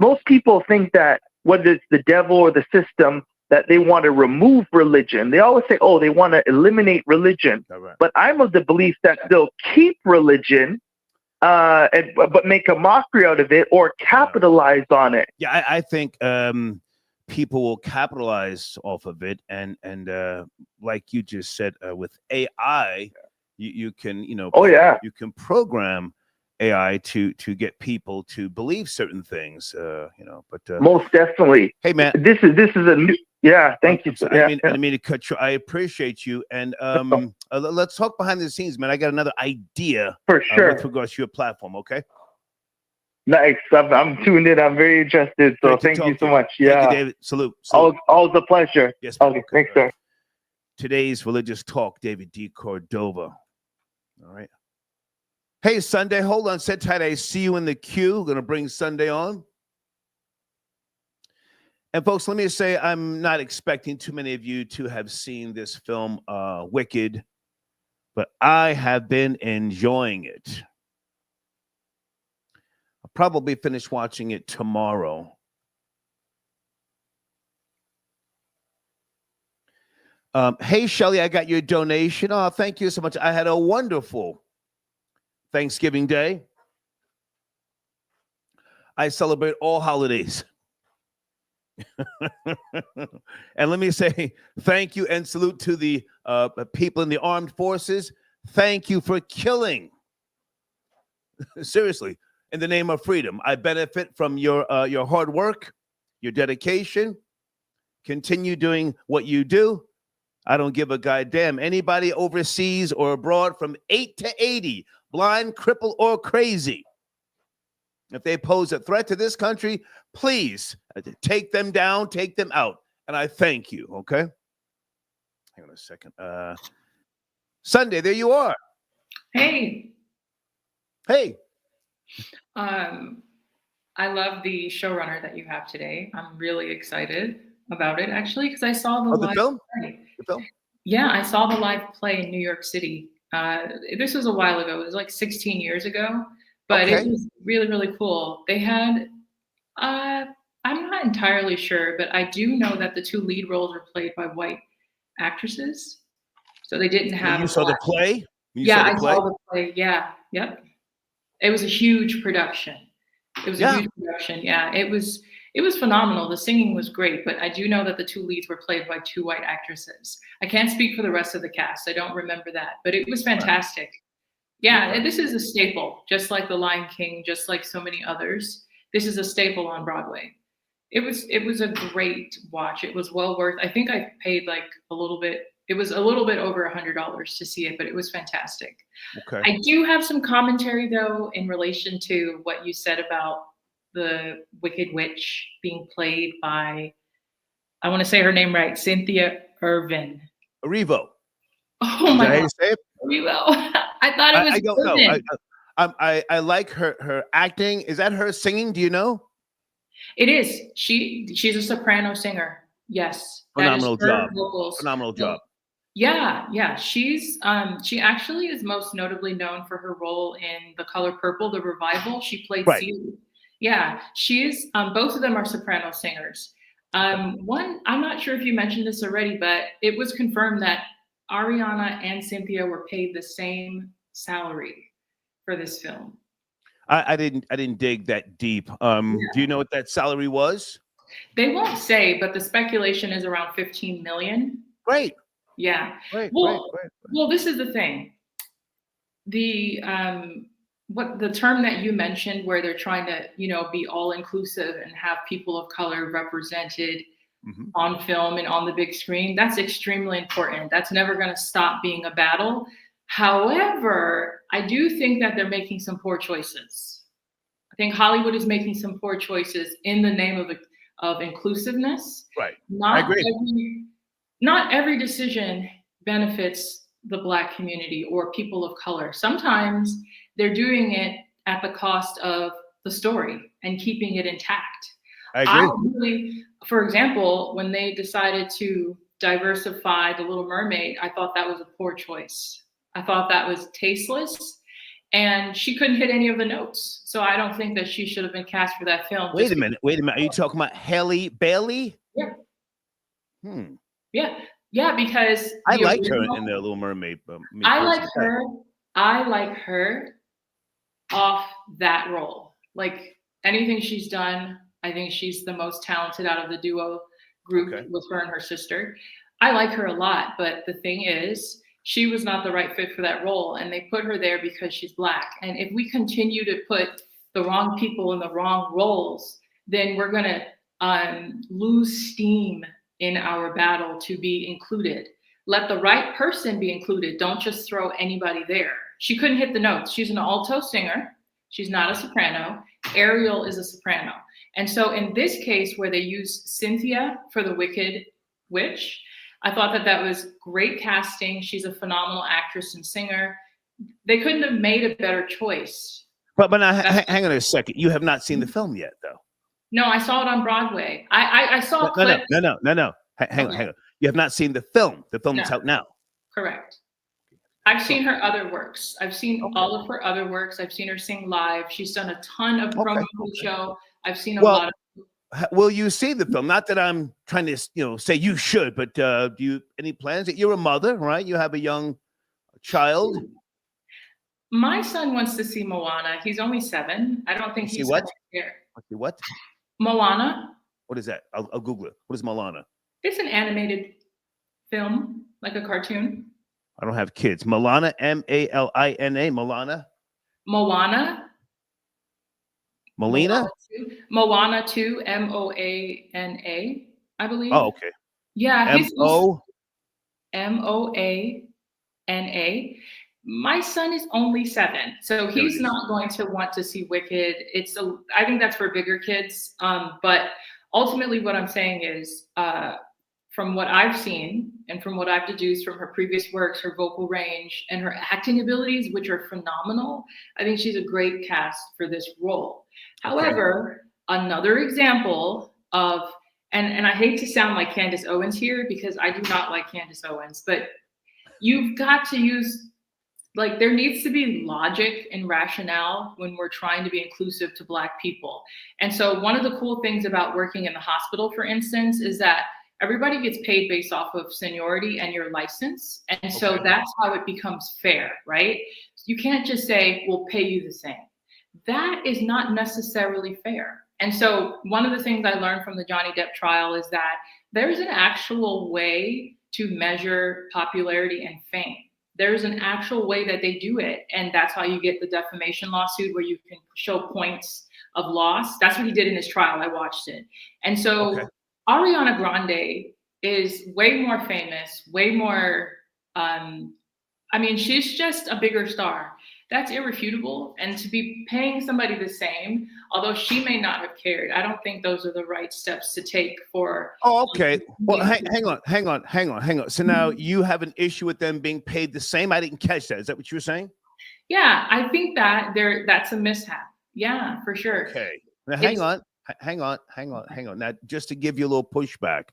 most people think that whether it's the devil or the system, that they want to remove religion. They always say, oh, they want to eliminate religion. Right. But I'm of the belief that they'll keep religion, but make a mockery out of it or capitalize on it. Yeah, I think people will capitalize off of it. And like you just said, with AI, you can, you can program AI to get people to believe certain things, but most definitely. Hey man, this is a new, thank you. I didn't mean to cut you. I appreciate you. And let's talk behind the scenes, man. I got another idea for sure with regards to your platform. Okay. Nice. I'm tuned in. I'm very interested. So thank you so much. Yeah. Thank you, David. Salute. Always a pleasure. Yes. Okay. Thanks, sir. Today's religious talk, David D. Cordova. All right. Hey, Sunday, hold on. Sit tight. I see you in the queue. Going to bring Sunday on. And folks, let me say, I'm not expecting too many of you to have seen this film, Wicked, but I have been enjoying it. I'll probably finish watching it tomorrow. Hey, Shelly, I got your donation. Oh, thank you so much. I had a wonderful Thanksgiving Day. I celebrate all holidays. And let me say thank you and salute to the people in the armed forces. Thank you for killing. Seriously, in the name of freedom. I benefit from your hard work, your dedication. Continue doing what you do. I don't give a goddamn. Anybody overseas or abroad from 8 to 80, blind, crippled, or crazy, if they pose a threat to this country, please take them down, take them out. And I thank you, okay? Hang on a second. Sunday, there you are. Hey. Hey. I love the showrunner that you have today. I'm really excited about it, actually, because I saw the live film? play. The film? Yeah, I saw the live play in New York City. This was a while ago. It was like 16 years ago, but it was really, really cool. They had, I'm not entirely sure, but I do know that the two lead roles were played by white actresses. So they didn't have. You saw the play? I saw the play. Yeah. Yep. It was a huge production. It was a huge production. Yeah, it was phenomenal. The singing was great, but I do know that the two leads were played by two white actresses. I can't speak for the rest of the cast. I don't remember that, but it was fantastic. Yeah, this is a staple, just like The Lion King, just like so many others. This is a staple on Broadway. It was a great watch. It was well worth. I think I paid like a little bit. It was a little bit over $100 to see it, but it was fantastic. Okay. I do have some commentary though in relation to what you said about the Wicked Witch being played by, I want to say her name right, Cynthia Erivo. Erivo. Oh my God. Erivo. I thought it was. I don't know. I like her acting. Is that her singing? Do you know? It is. She's a soprano singer. Yes. Phenomenal job. Vocals. Phenomenal job. Yeah. She's she actually is most notably known for her role in The Color Purple, the revival. She played Celia. Yeah, she is. Both of them are soprano singers. One, I'm not sure if you mentioned this already, but it was confirmed that Ariana and Cynthia were paid the same salary for this film. I didn't dig that deep. Do you know what that salary was? They won't say, but the speculation is around 15 million. Great. Yeah. Great. Well, this is the thing. The what the term that you mentioned, where they're trying to, be all inclusive and have people of color represented on film and on the big screen, that's extremely important. That's never going to stop being a battle. However, I do think that they're making some poor choices. I think Hollywood is making some poor choices in the name of inclusiveness. Right. I agree. Not every decision benefits the Black community or people of color. Sometimes they're doing it at the cost of the story and keeping it intact. I agree. For example, when they decided to diversify The Little Mermaid, I thought that was a poor choice. I thought that was tasteless, and she couldn't hit any of the notes. So I don't think that she should have been cast for that film. Wait a minute. Are you talking about Halle Bailey? Yeah. Yeah, because I liked her in The Little Mermaid. I like her off that role. Like anything she's done, I think she's the most talented out of the duo group with her and her sister. I like her a lot, but the thing is, she was not the right fit for that role, and they put her there because she's Black. And if we continue to put the wrong people in the wrong roles, then we're going to lose steam in our battle to be included. Let the right person be included. Don't just throw anybody there. She couldn't hit the notes. She's an alto singer. She's not a soprano. Ariel is a soprano. And so in this case, where they used Cynthia for the Wicked Witch, I thought that was great casting. She's a phenomenal actress and singer. They couldn't have made a better choice. But now, hang on a second. You have not seen the film yet, though. No, I saw it on Broadway. I saw clips. No. Hang on. You have not seen the film. The film is out now. Correct. I've seen her other works. I've seen all of her other works. I've seen her sing live. She's done a ton of promo for the show. I've seen a lot of. Will you see the film? Not that I'm trying to, say you should, but do you any plans? You're a mother, right? You have a young child. My son wants to see Moana. He's only 7. I don't think he's what? Scared. What? Moana. What is that? I'll Google it. What is Moana? It's an animated film, like a cartoon. I don't have kids. Moana, Malina. Moana. Melina? Moana 2, Moana, I believe. Oh, okay. Yeah, he's M-O? Moana. My son is only 7, so he's not going to want to see Wicked. I think that's for bigger kids. But ultimately, what I'm saying is, from what I've seen and from what I've deduced from her previous works, her vocal range and her acting abilities, which are phenomenal, I think she's a great cast for this role. However, another example of, and I hate to sound like Candace Owens here because I do not like Candace Owens, but you've got to use, like, there needs to be logic and rationale when we're trying to be inclusive to Black people. And so one of the cool things about working in the hospital, for instance, is that everybody gets paid based off of seniority and your license. And so that's how it becomes fair, right? You can't just say, we'll pay you the same. That is not necessarily fair. And so one of the things I learned from the Johnny Depp trial is that there's an actual way to measure popularity and fame. There's an actual way that they do it. And that's how you get the defamation lawsuit where you can show points of loss. That's what he did in his trial. I watched it. And so Ariana Grande is way more famous, way more, she's just a bigger star. That's irrefutable. And to be paying somebody the same, although she may not have cared, I don't think those are the right steps to take for. Oh, okay. Well, hang on. So now you have an issue with them being paid the same? I didn't catch that. Is that what you were saying? Yeah, I think that's a mishap. Yeah, for sure. Okay. Now, hang on. Now, just to give you a little pushback,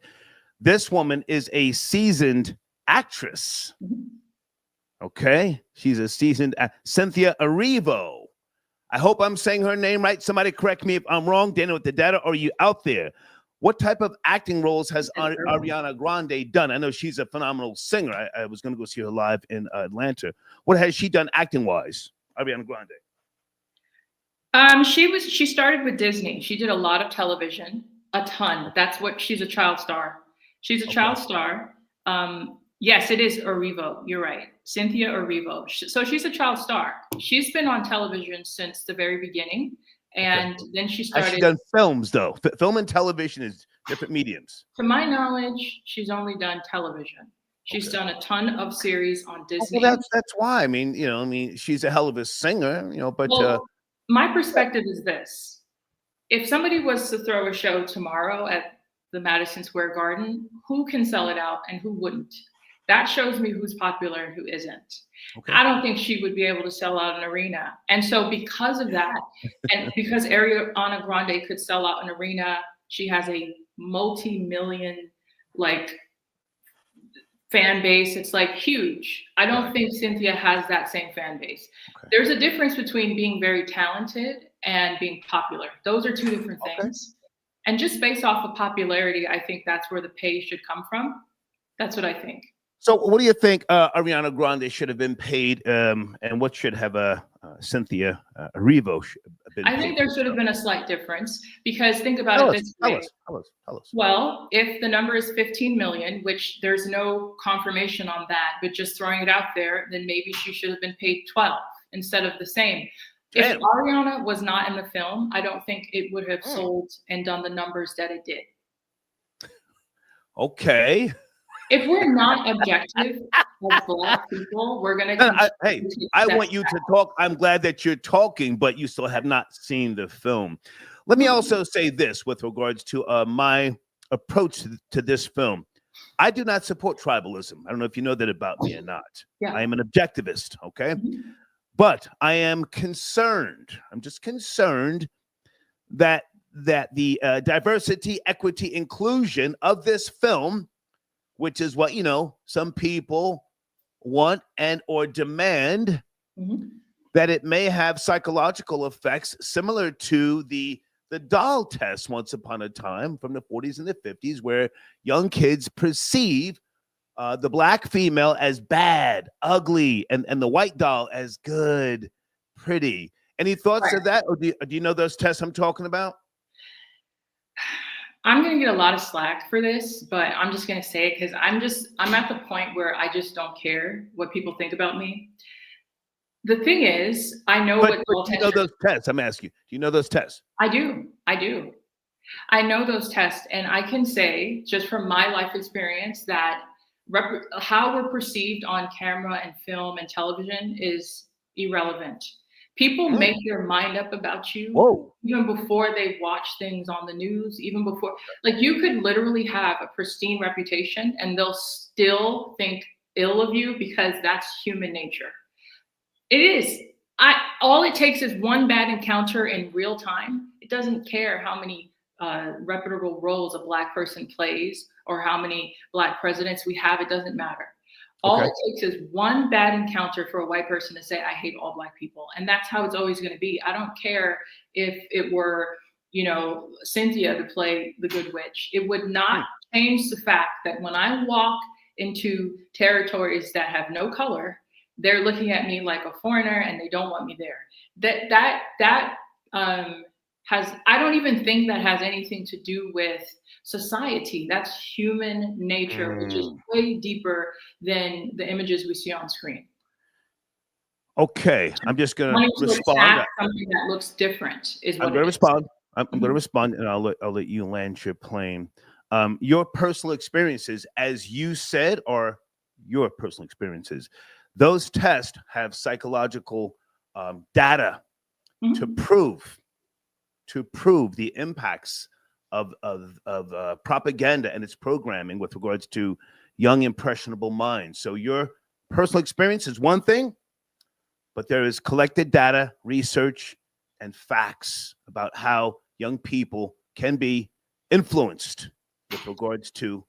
this woman is a seasoned actress. Okay, she's a seasoned Cynthia Erivo. I hope I'm saying her name right. Somebody correct me if I'm wrong. Daniel with the data, or are you out there? What type of acting roles has Ariana Grande done? I know she's a phenomenal singer. I was going to go see her live in Atlanta. What has she done acting wise, Ariana Grande? She started with Disney. She did a lot of television, a ton. She's a child star. She's a child star. Yes, it is Erivo. You're right. Cynthia Erivo. So she's a child star. She's been on television since the very beginning. And then she started. Has she done films, though? Film and television is different mediums. To my knowledge, she's only done television. She's done a ton of series on Disney. Well, that's why. She's a hell of a singer, but. Well, my perspective is this. If somebody was to throw a show tomorrow at the Madison Square Garden, who can sell it out and who wouldn't? That shows me who's popular and who isn't. I don't think she would be able to sell out an arena. And so because of that, and because Ariana Grande could sell out an arena, she has a multi-million fan base. It's huge. I don't think Cynthia has that same fan base. There's a difference between being very talented and being popular. Those are two different things. And just based off of popularity, I think that's where the pay should come from. That's what I think. So what do you think Ariana Grande should have been paid, and what should have Cynthia Erivo been paid? I think there should have been a slight difference, because think about it this way. Tell us. Well, if the number is 15 million, which there's no confirmation on that, but just throwing it out there, then maybe she should have been paid 12 instead of the same. If Ariana was not in the film, I don't think it would have sold and done the numbers that it did. Okay. If we're not objective as Black people, we're going to. Hey, I want you to talk. I'm glad that you're talking, but you still have not seen the film. Let me also say this with regards to my approach to this film. I do not support tribalism. I don't know if you know that about me or not. Yeah. I am an objectivist, okay? But I am concerned. I'm just concerned that the diversity, equity, inclusion of this film, which is what, some people want and or demand, that it may have psychological effects similar to the doll test once upon a time from the 40s and the 50s, where young kids perceive the Black female as bad, ugly, and the white doll as good, pretty. Any thoughts of that? Or do you know those tests I'm talking about? I'm going to get a lot of slack for this, but I'm just going to say it because I'm at the point where I just don't care what people think about me. The thing is, I know But what do you know those tests? I'm asking you. Do you know those tests? I do. I know those tests, and I can say just from my life experience that how we're perceived on camera and film and television is irrelevant. People make their mind up about you even before they watch things on the news, even before, like you could literally have a pristine reputation and they'll still think ill of you because that's human nature. It is. All it takes is one bad encounter in real time. It doesn't care how many reputable roles a Black person plays or how many Black presidents we have. It doesn't matter. All it takes is one bad encounter for a white person to say, I hate all Black people. And that's how it's always going to be. I don't care if it were, Cynthia to play the good witch. It would not change the fact that when I walk into territories that have no color, they're looking at me like a foreigner and they don't want me there. I don't even think that has anything to do with society. That's human nature, which is way deeper than the images we see on screen. Okay, I'm just gonna respond. Something that looks different is what I'm gonna respond. I'm gonna respond, and I'll let you land your plane. Your personal experiences, as you said, are your personal experiences. Those tests have psychological data to prove the impacts of propaganda and its programming with regards to young impressionable minds. So your personal experience is one thing, but there is collected data, research, and facts about how young people can be influenced with regards to,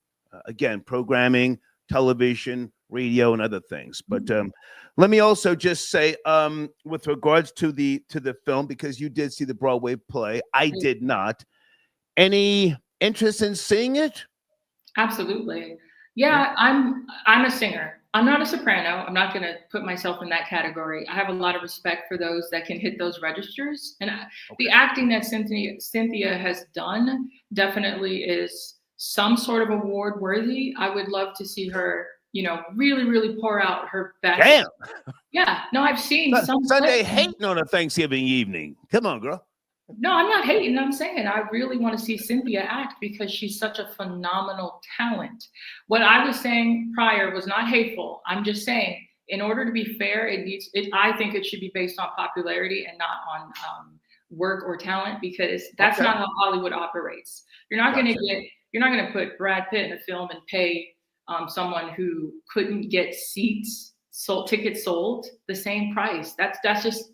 again, programming, television, radio, and other things. But let me also just say, with regards to the film, because you did see the Broadway play, I did not. Any interest in seeing it? Absolutely. Yeah, I'm a singer. I'm not a soprano. I'm not going to put myself in that category. I have a lot of respect for those that can hit those registers. And the acting that Cynthia has done definitely is some sort of award worthy. I would love to see her, really, really pour out her best. Damn. Yeah. No, I've seen some Sunday hating on a Thanksgiving evening. Come on, girl. No, I'm not hating. I'm saying I really want to see Cynthia act because she's such a phenomenal talent. What I was saying prior was not hateful. I'm just saying, in order to be fair, I think it should be based on popularity and not on work or talent, because that's not how Hollywood operates. You're not going to put Brad Pitt in a film and pay someone who couldn't get tickets sold the same price. That's just,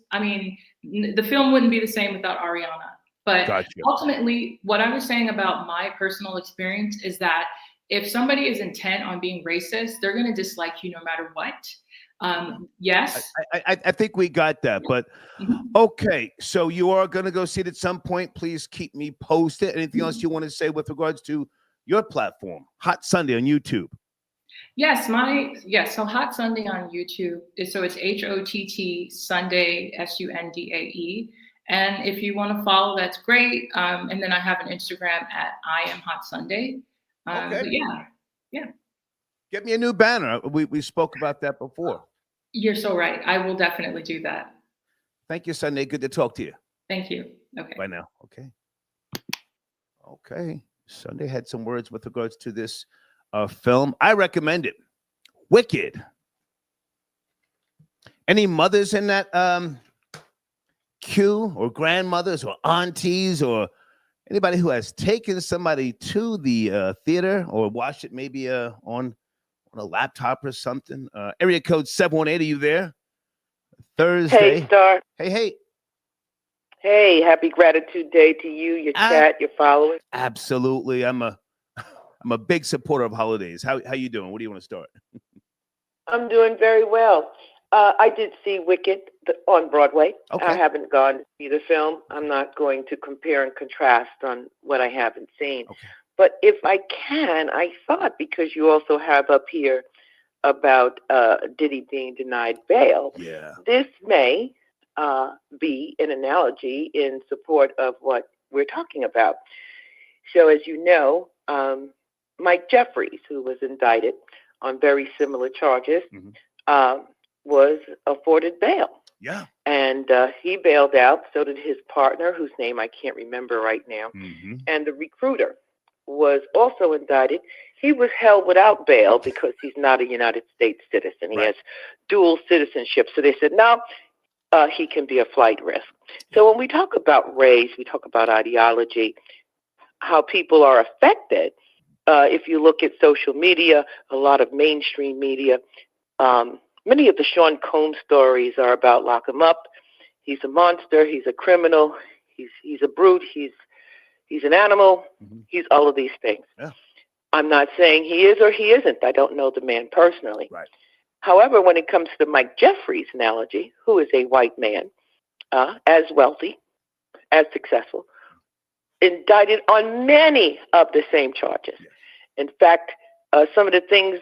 the film wouldn't be the same without Ariana. But ultimately, what I was saying about my personal experience is that if somebody is intent on being racist, they're going to dislike you no matter what. Yes. I think we got that. But okay, so you are going to go see it at some point. Please keep me posted. Anything else you want to say with regards to your platform, Hot Sunday on YouTube? Yes, so Hot Sunday on YouTube. So it's HOTT Sunday SUNDAE. And if you want to follow, that's great. And then I have an Instagram at I am Hot Sunday. But yeah. Get me a new banner. We spoke about that before. You're so right. I will definitely do that. Thank you, Sunday. Good to talk to you. Thank you. Okay. Bye now. Okay. Sunday had some words with regards to this film. I recommend it. Wicked. Any mothers in that queue, or grandmothers or aunties, or anybody who has taken somebody to the theater or watched it maybe on a laptop or something? Area code 718, are you there? Thursday. Hey, Star. Hey. Hey, happy Gratitude Day to you, your chat, your followers. Absolutely. I'm a big supporter of holidays. How you doing? What do you want to start? I'm doing very well. I did see Wicked on Broadway. Okay. I haven't gone to see the film. I'm not going to compare and contrast on what I haven't seen. Okay. But if I can, I thought, because you also have up here about Diddy being denied bail, this may be an analogy in support of what we're talking about. So as you know, Mike Jeffries, who was indicted on very similar charges, was afforded bail. Yeah. And he bailed out. So did his partner, whose name I can't remember right now. Mm-hmm. And the recruiter was also indicted. He was held without bail because he's not a United States citizen. He has dual citizenship. So they said, no, he can be a flight risk. So when we talk about race, we talk about ideology, how people are affected. If you look at social media, a lot of mainstream media, many of the Sean Combs stories are about lock him up. He's a monster. He's a criminal. He's a brute. He's an animal. Mm-hmm. He's all of these things. Yeah. I'm not saying he is or he isn't. I don't know the man personally. Right. However, when it comes to Mike Jeffries' analogy, who is a white man, as wealthy, as successful, indicted on many of the same charges. Yes. In fact, some of the things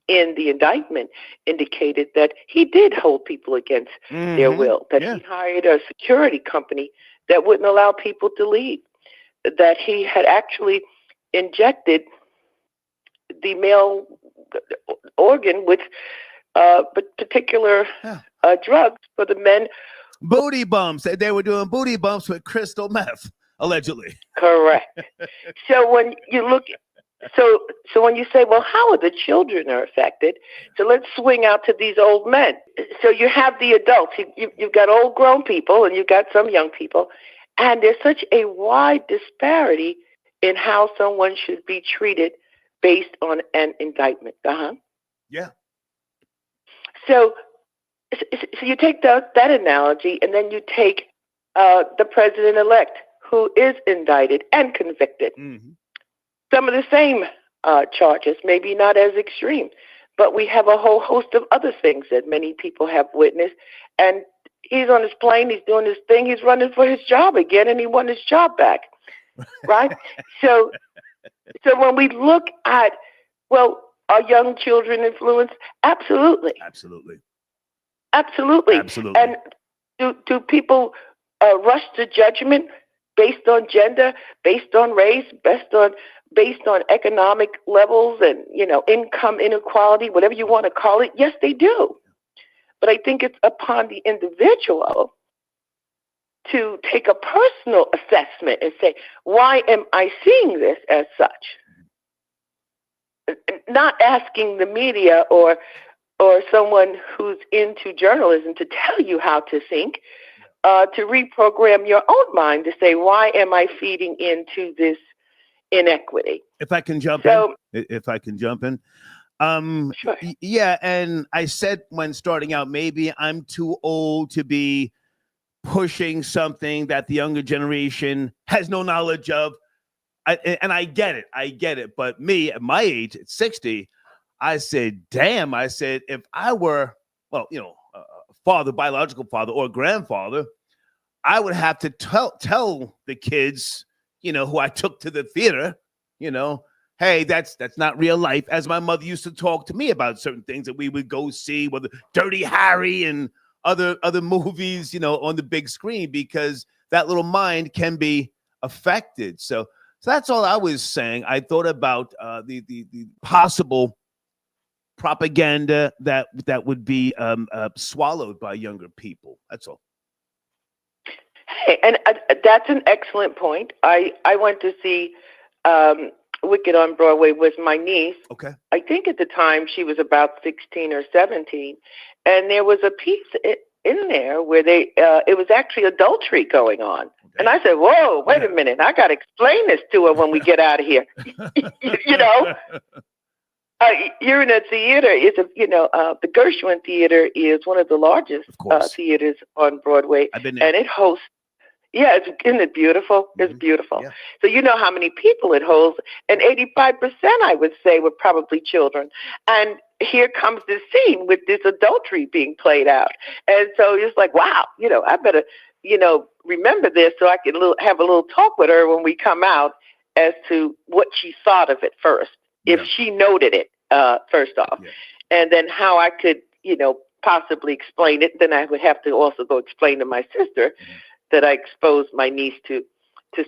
in the indictment indicated that he did hold people against their will, that he hired a security company that wouldn't allow people to leave, that he had actually injected the male organ with particular drugs for the men. Booty bumps. They were doing booty bumps with crystal meth, allegedly. Correct. So when you look, so when you say, well, how are the children are affected? So let's swing out to these old men. So you have the adults. You've got old grown people and you've got some young people. And there's such a wide disparity in how someone should be treated based on an indictment. Yeah. So you take that analogy, and then you take the president-elect, who is indicted and convicted. Mm-hmm. Some of the same charges, maybe not as extreme, but we have a whole host of other things that many people have witnessed. And he's on his plane, he's doing his thing, he's running for his job again, and he won his job back, right? So when we look at, well, are young children influenced? Absolutely. Absolutely. Absolutely. Absolutely. And do people rush to judgment based on gender, based on race, based on economic levels and, income inequality, whatever you want to call it? Yes, they do. But I think it's upon the individual to take a personal assessment and say, why am I seeing this as such? Not asking the media or someone who's into journalism to tell you how to think, to reprogram your own mind to say, why am I feeding into this inequity? If I can jump in. Sure. Yeah, and I said when starting out, maybe I'm too old to be pushing something that the younger generation has no knowledge of. And I get it. But me, at my age, at 60, I said, damn, if I were, a father, biological father or grandfather, I would have to tell the kids, who I took to the theater, hey, that's not real life. As my mother used to talk to me about certain things that we would go see, whether Dirty Harry and other movies, on the big screen, because that little mind can be affected. So that's all I was saying. I thought about the possible propaganda that would be swallowed by younger people. That's all. Hey, and that's an excellent point. I went to see Wicked on Broadway with my niece. Okay. I think at the time she was about 16 or 17, and there was a piece in there where it was actually adultery going on. Okay. And I said, whoa, wait a minute. I got to explain this to her when we get out of here. You're in a theater. The Gershwin Theater is one of the largest theaters on Broadway. I've been there. And it hosts. Yeah, isn't it beautiful? It's beautiful. Yeah. So you know how many people it holds, and 85%, I would say, were probably children. And here comes this scene with this adultery being played out. And so it's like, wow, I better, remember this so I can have a little talk with her when we come out as to what she thought of it first, if she noted it first off, and then how I could, possibly explain it. Then I would have to also go explain to my sister that I exposed my niece to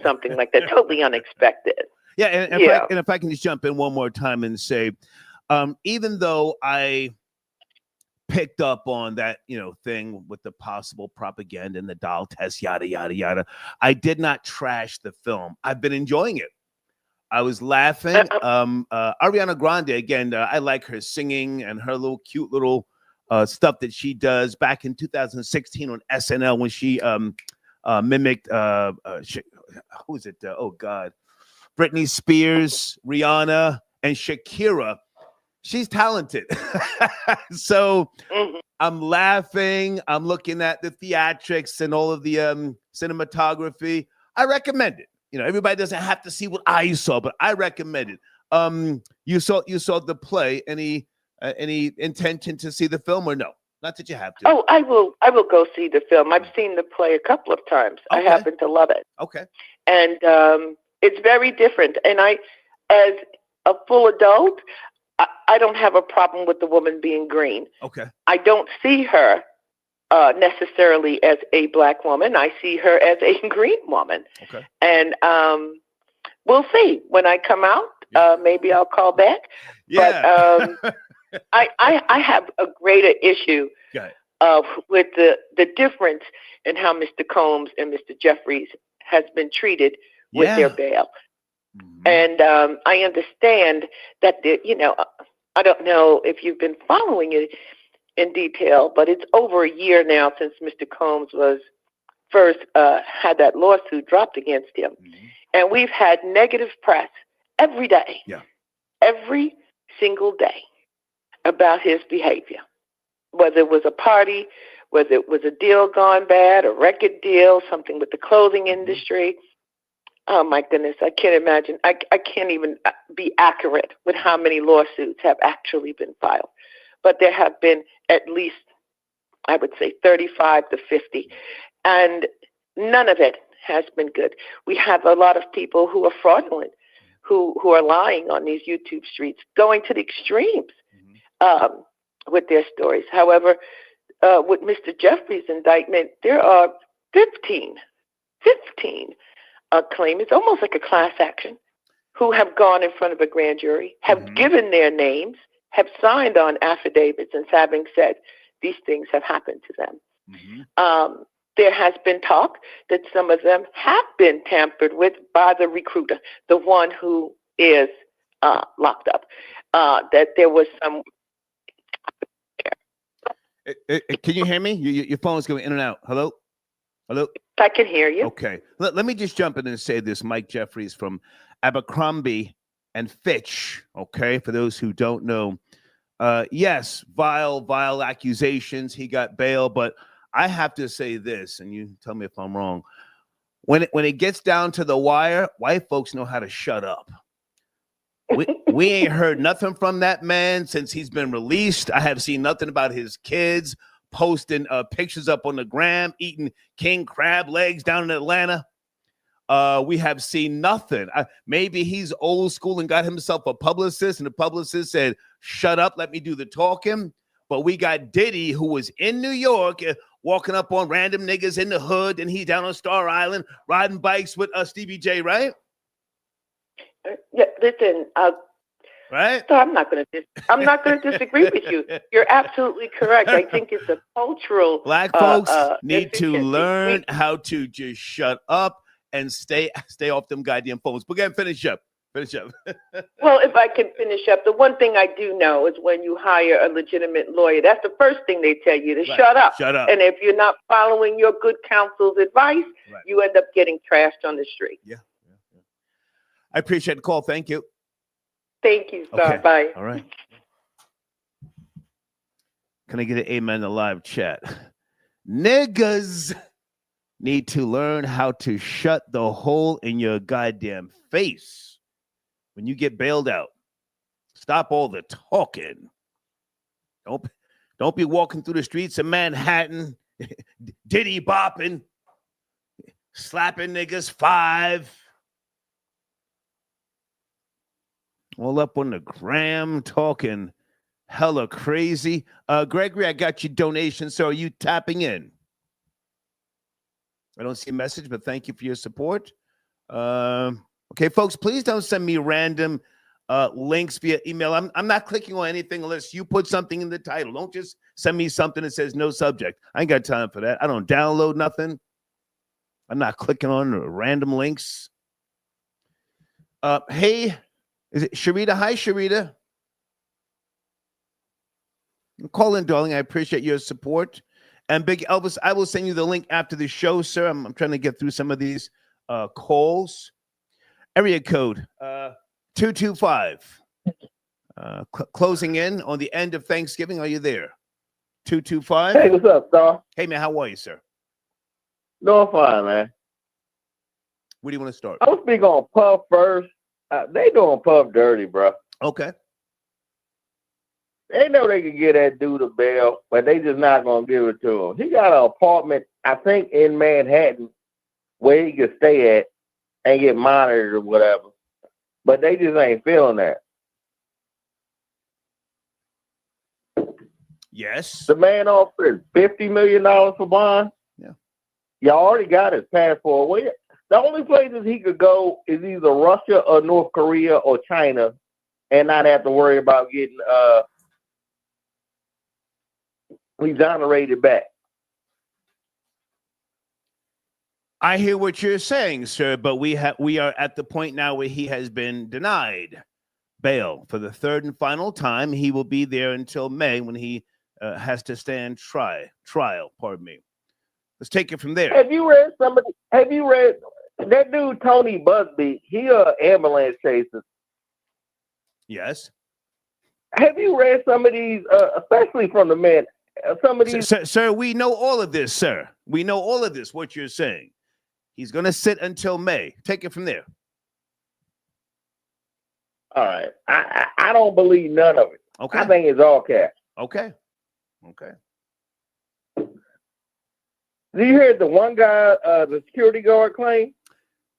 something like that, totally unexpected. Yeah, and if I can just jump in one more time and say, even though I picked up on that, thing with the possible propaganda and the doll test, yada, yada, yada. I did not trash the film. I've been enjoying it. I was laughing. Ariana Grande, again, I like her singing and her little cute little stuff that she does back in 2016 on SNL when she mimicked, who is it? Oh, God. Britney Spears, Rihanna, and Shakira. She's talented. So I'm laughing. I'm looking at the theatrics and all of the cinematography. I recommend it. Everybody doesn't have to see what I saw, but I recommend it. You saw the play. Any intention to see the film or no? Not that you have to. Oh, I will go see the film. I've seen the play a couple of times. Okay. I happen to love it. Okay. And it's very different. And as a full adult, I don't have a problem with the woman being green. Okay. I don't see her necessarily as a black woman. I see her as a green woman. Okay. And we'll see. When I come out, maybe I'll call back. Yeah. But I have a greater issue with the difference in how Mr. Combs and Mr. Jeffries has been treated with their bail. Mm-hmm. And I understand that, I don't know if you've been following it in detail, but it's over a year now since Mr. Combs was first had that lawsuit dropped against him. Mm-hmm. And we've had negative press every day, every single day about his behavior, whether it was a party, whether it was a deal gone bad, a record deal, something with the clothing industry. Oh, my goodness, I can't imagine. I can't even be accurate with how many lawsuits have actually been filed. But there have been at least, I would say, 35 to 50. And none of it has been good. We have a lot of people who are fraudulent, who are lying on these YouTube streets, going to the extremes with their stories. However, with Mr. Jeffries' indictment, there are 15 claimants, almost like a class action, who have gone in front of a grand jury, have given their names, have signed on affidavits and having said these things have happened to them. There has been talk that some of them have been tampered with by the recruiter, the one who is locked up, that there was some... Can you hear me? Your phone's going in and out. Hello? Hello? I can hear you. Okay. Let me just jump in and say this. Mike Jeffries from Abercrombie and Fitch, okay, for those who don't know. Yes, vile accusations. He got bail, but I have to say this, and you tell me if I'm wrong. When it gets down to the wire, white folks know how to shut up. We ain't heard nothing from that man since he's been released. I have seen nothing about his kids posting pictures up on the gram, eating king crab legs down in Atlanta. We have seen nothing. Maybe he's old school and got himself a publicist, and the publicist said, shut up, let me do the talking. But we got Diddy, who was in New York, walking up on random niggas in the hood, and he's down on Star Island riding bikes with Stevie J, right? Yeah, listen, right? So I'm not going to disagree with you. You're absolutely correct. I think it's a cultural. Black folks need to learn how to just shut up and stay off them goddamn phones. But again, finish up. Well, if I can finish up, the one thing I do know is when you hire a legitimate lawyer, that's the first thing they tell you, to shut up. Shut up. And if you're not following your good counsel's advice, you end up getting trashed on the street. Yeah. I appreciate the call. Thank you. Thank you, sir. Okay. Bye. All right. Can I get an amen in the live chat? Niggas need to learn how to shut the hole in your goddamn face when you get bailed out. Stop all the talking. Don't be walking through the streets of Manhattan, Diddy bopping, slapping niggas 5. All up on the gram, talking hella crazy. Gregory, I got your donation, so are you tapping in? I don't see a message, but thank you for your support. Okay, folks, please don't send me random links via email. I'm not clicking on anything unless you put something in the title. Don't just send me something that says no subject. I ain't got time for that. I don't download nothing. I'm not clicking on random links. Hey, is it Sharita? Hi, Sharita. Call in, darling. I appreciate your support. And Big Elvis, I will send you the link after the show, sir. I'm trying to get through some of these calls. Area code 225. Closing in on the end of Thanksgiving. Are you there? 225. Hey, what's up, Star? Hey, man, how are you, sir? Doing fine, man. Where do you want to start? I was speaking on Puff first. They doing Puff dirty, bro. Okay. They know they can get that dude a bail, but they just not gonna give it to him. He got an apartment, I think, in Manhattan where he can stay at and get monitored or whatever. But they just ain't feeling that. Yes. The man offered $50 million for bond. Yeah. Y'all already got his passport. Well, the only places he could go is either Russia or North Korea or China and not have to worry about getting exonerated back. I hear what you're saying, sir, but we are at the point now where he has been denied bail for the third and final time. He will be there until May when he has to stand trial. Pardon me. Let's take it from there. Have you read that dude Tony Busby? He ambulance chaser. Yes. Have you read some of these, especially from the men? Some of these, sir, we know all of this, sir. We know all of this. What you're saying. He's going to sit until May. Take it from there. All right. I don't believe none of it. Okay. I think it's all cash. Okay. Did you hear the one guy, the security guard claim?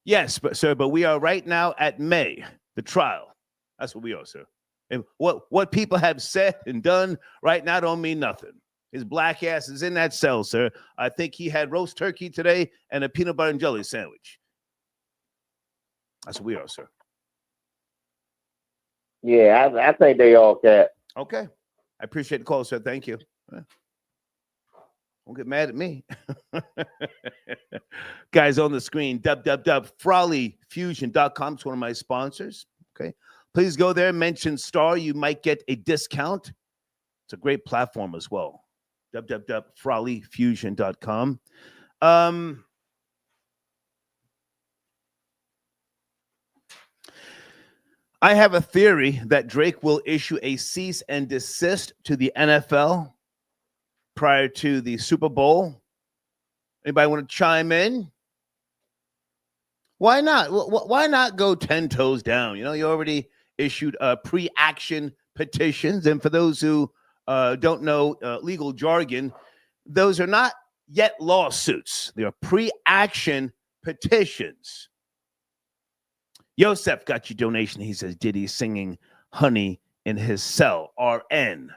Yes, but we are right now at May, the trial. That's what we are, sir. And what people have said and done right now don't mean nothing. His black ass is in that cell, sir. I think he had roast turkey today and a peanut butter and jelly sandwich. That's what we are, sir. Yeah, I think they all cash. Okay. I appreciate the call, sir. Thank you. Don't get mad at me. Guys on the screen, www.frawleyfusion.com is one of my sponsors. Okay. Please go there, mention Star. You might get a discount. It's a great platform as well. www.frawleyfusion.com. I have a theory that Drake will issue a cease and desist to the NFL prior to the Super Bowl. Anybody want to chime in? Why not? Why not go 10 toes down? You know, you already issued pre-action petitions. And for those who don't know legal jargon, those are not yet lawsuits. They are pre-action petitions. Yosef got your donation. He says Diddy singing Honey in his cell. RN.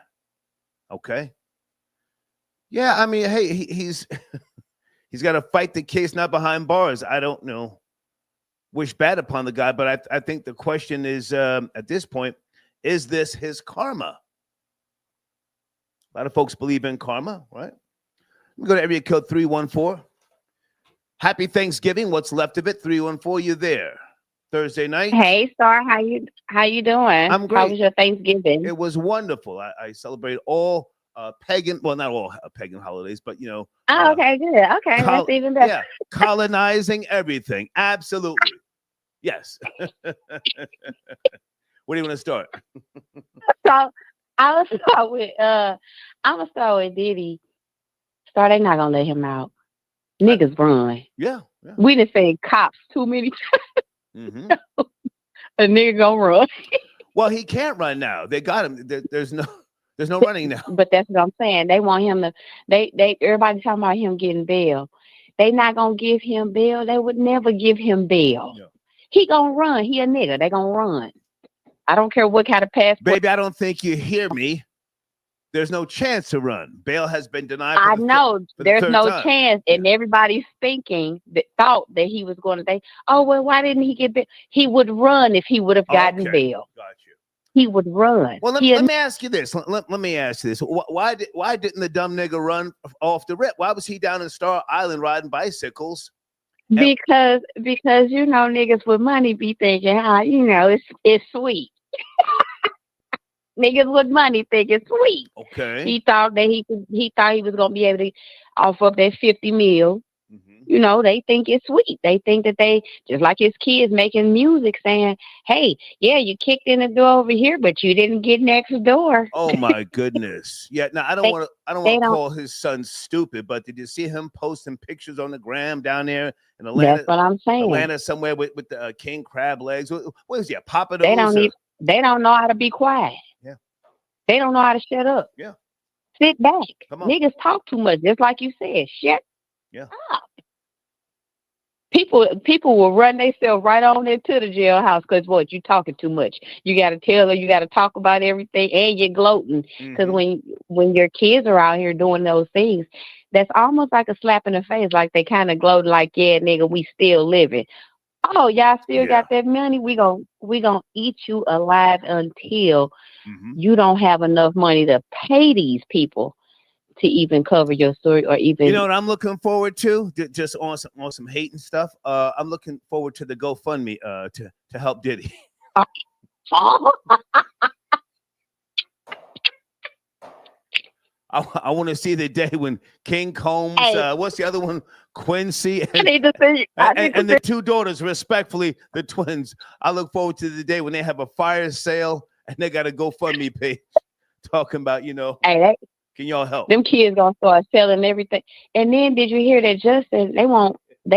Okay. Yeah, I mean, hey, he's got to fight the case, not behind bars. I don't know. Wish bad upon the guy, but I think the question is, at this point, is this his karma? A lot of folks believe in karma, right? We go to area code 314. Happy Thanksgiving. What's left of it? 314. You there? Thursday night. Hey, Star. How you doing? I'm great. How was your Thanksgiving? It was wonderful. I celebrated all pagan, well, not all pagan holidays, but you know. Oh, okay, good. Okay, that's even better. Yeah, colonizing everything. Absolutely. Yes. Where do you want to start? So I'm gonna start with Diddy. Star, they not gonna let him out. Niggas run. Yeah. We done seen cops too many times. Mm-hmm. A nigga gonna run. Well, he can't run now. They got him. There's no running now. But that's what I'm saying. They want him to. Everybody talking about him getting bail. They not gonna give him bail. They would never give him bail. Yeah. He gonna run. He a nigga. They gonna run. I don't care what kind of passport. Baby, I don't think you hear me. There's no chance to run. Bail has been denied. I know there's no chance, and everybody's thought that he was going to say, "Oh well, why didn't he get bail? He would run if he would have gotten bail." Gotcha. he would run. Well, let me ask you this. Let me ask you this. Why didn't the dumb nigga run off the rip? Why was he down in Star Island riding bicycles? Because you know, niggas with money be thinking, you know, it's sweet. Niggas with money think it's sweet. Okay. He thought that he was gonna be able to offer up that 50 mil. You know, they think it's sweet. They think that they, just like his kids making music saying, hey, yeah, you kicked in the door over here, but you didn't get next door. Oh my goodness. Yeah. Now I don't want to call his son stupid, but did you see him posting pictures on the gram down there in Atlanta? That's what I'm saying. Atlanta somewhere with the king crab legs. What is he? Papa? They don't know how to be quiet. Yeah. They don't know how to shut up. Yeah. Sit back. Come on. Niggas talk too much, just like you said. Shut up. People will run themselves right on into the jailhouse because what, you talking too much. You got to tell her, you got to talk about everything, and you're gloating because when your kids are out here doing those things, that's almost like a slap in the face. Like they kind of gloat, like, yeah, nigga, we still living. Oh, y'all still got that money? We gonna eat you alive until you don't have enough money to pay these people to even cover your story or even. You know what I'm looking forward to? Just on some hating stuff. I'm looking forward to the GoFundMe to help Diddy. I want to see the day when King Combs, what's the other one? Quincy and the two daughters, respectfully, the twins. I look forward to the day when they have a fire sale and they got a GoFundMe page talking about, you know, can y'all help? Them kids gonna start selling everything. And then did you hear that Justin? They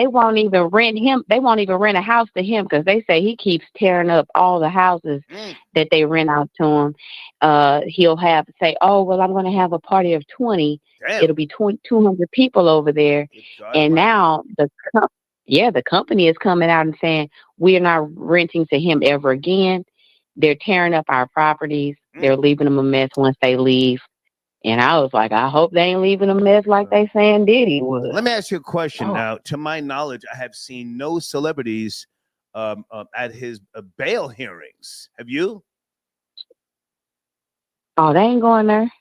won't even rent him. They won't even rent a house to him because they say he keeps tearing up all the houses that they rent out to him. He'll have to say, oh, well, I'm going to have a party of 20. Damn. It'll be 200 people over there. And now the company is coming out and saying, we're not renting to him ever again. They're tearing up our properties. They're leaving them a mess once they leave. And I was like, I hope they ain't leaving a mess like they saying Diddy was. Let me ask you a question now. To my knowledge, I have seen no celebrities at his bail hearings. Have you? Oh, they ain't going there.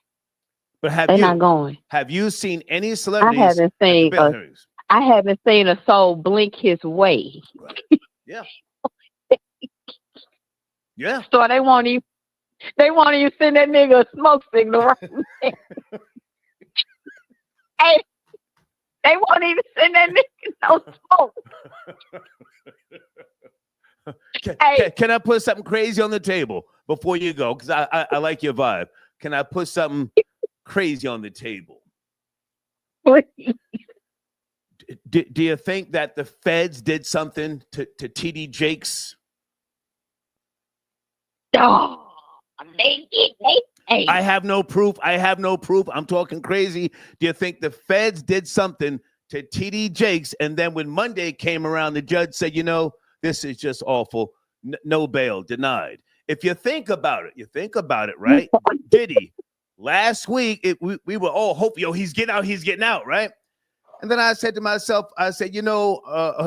But they're not going. Have you seen any celebrities? I haven't seen a soul blink his way. Right. Yeah. Yeah. So they won't even send that nigga a smoke signal right there. Hey, they won't even send that nigga no smoke. Can I put something crazy on the table before you go? Because I like your vibe. Can I put something crazy on the table? Please. Do you think that the feds did something to TD Jakes? Oh. I have no proof. I'm talking crazy. Do you think the feds did something to TD Jakes? And then when Monday came around, the judge said, you know, this is just awful. No bail, denied. If you think about it, right? Diddy, last week, we were all hoping, he's getting out, right? And then I said to myself, you know,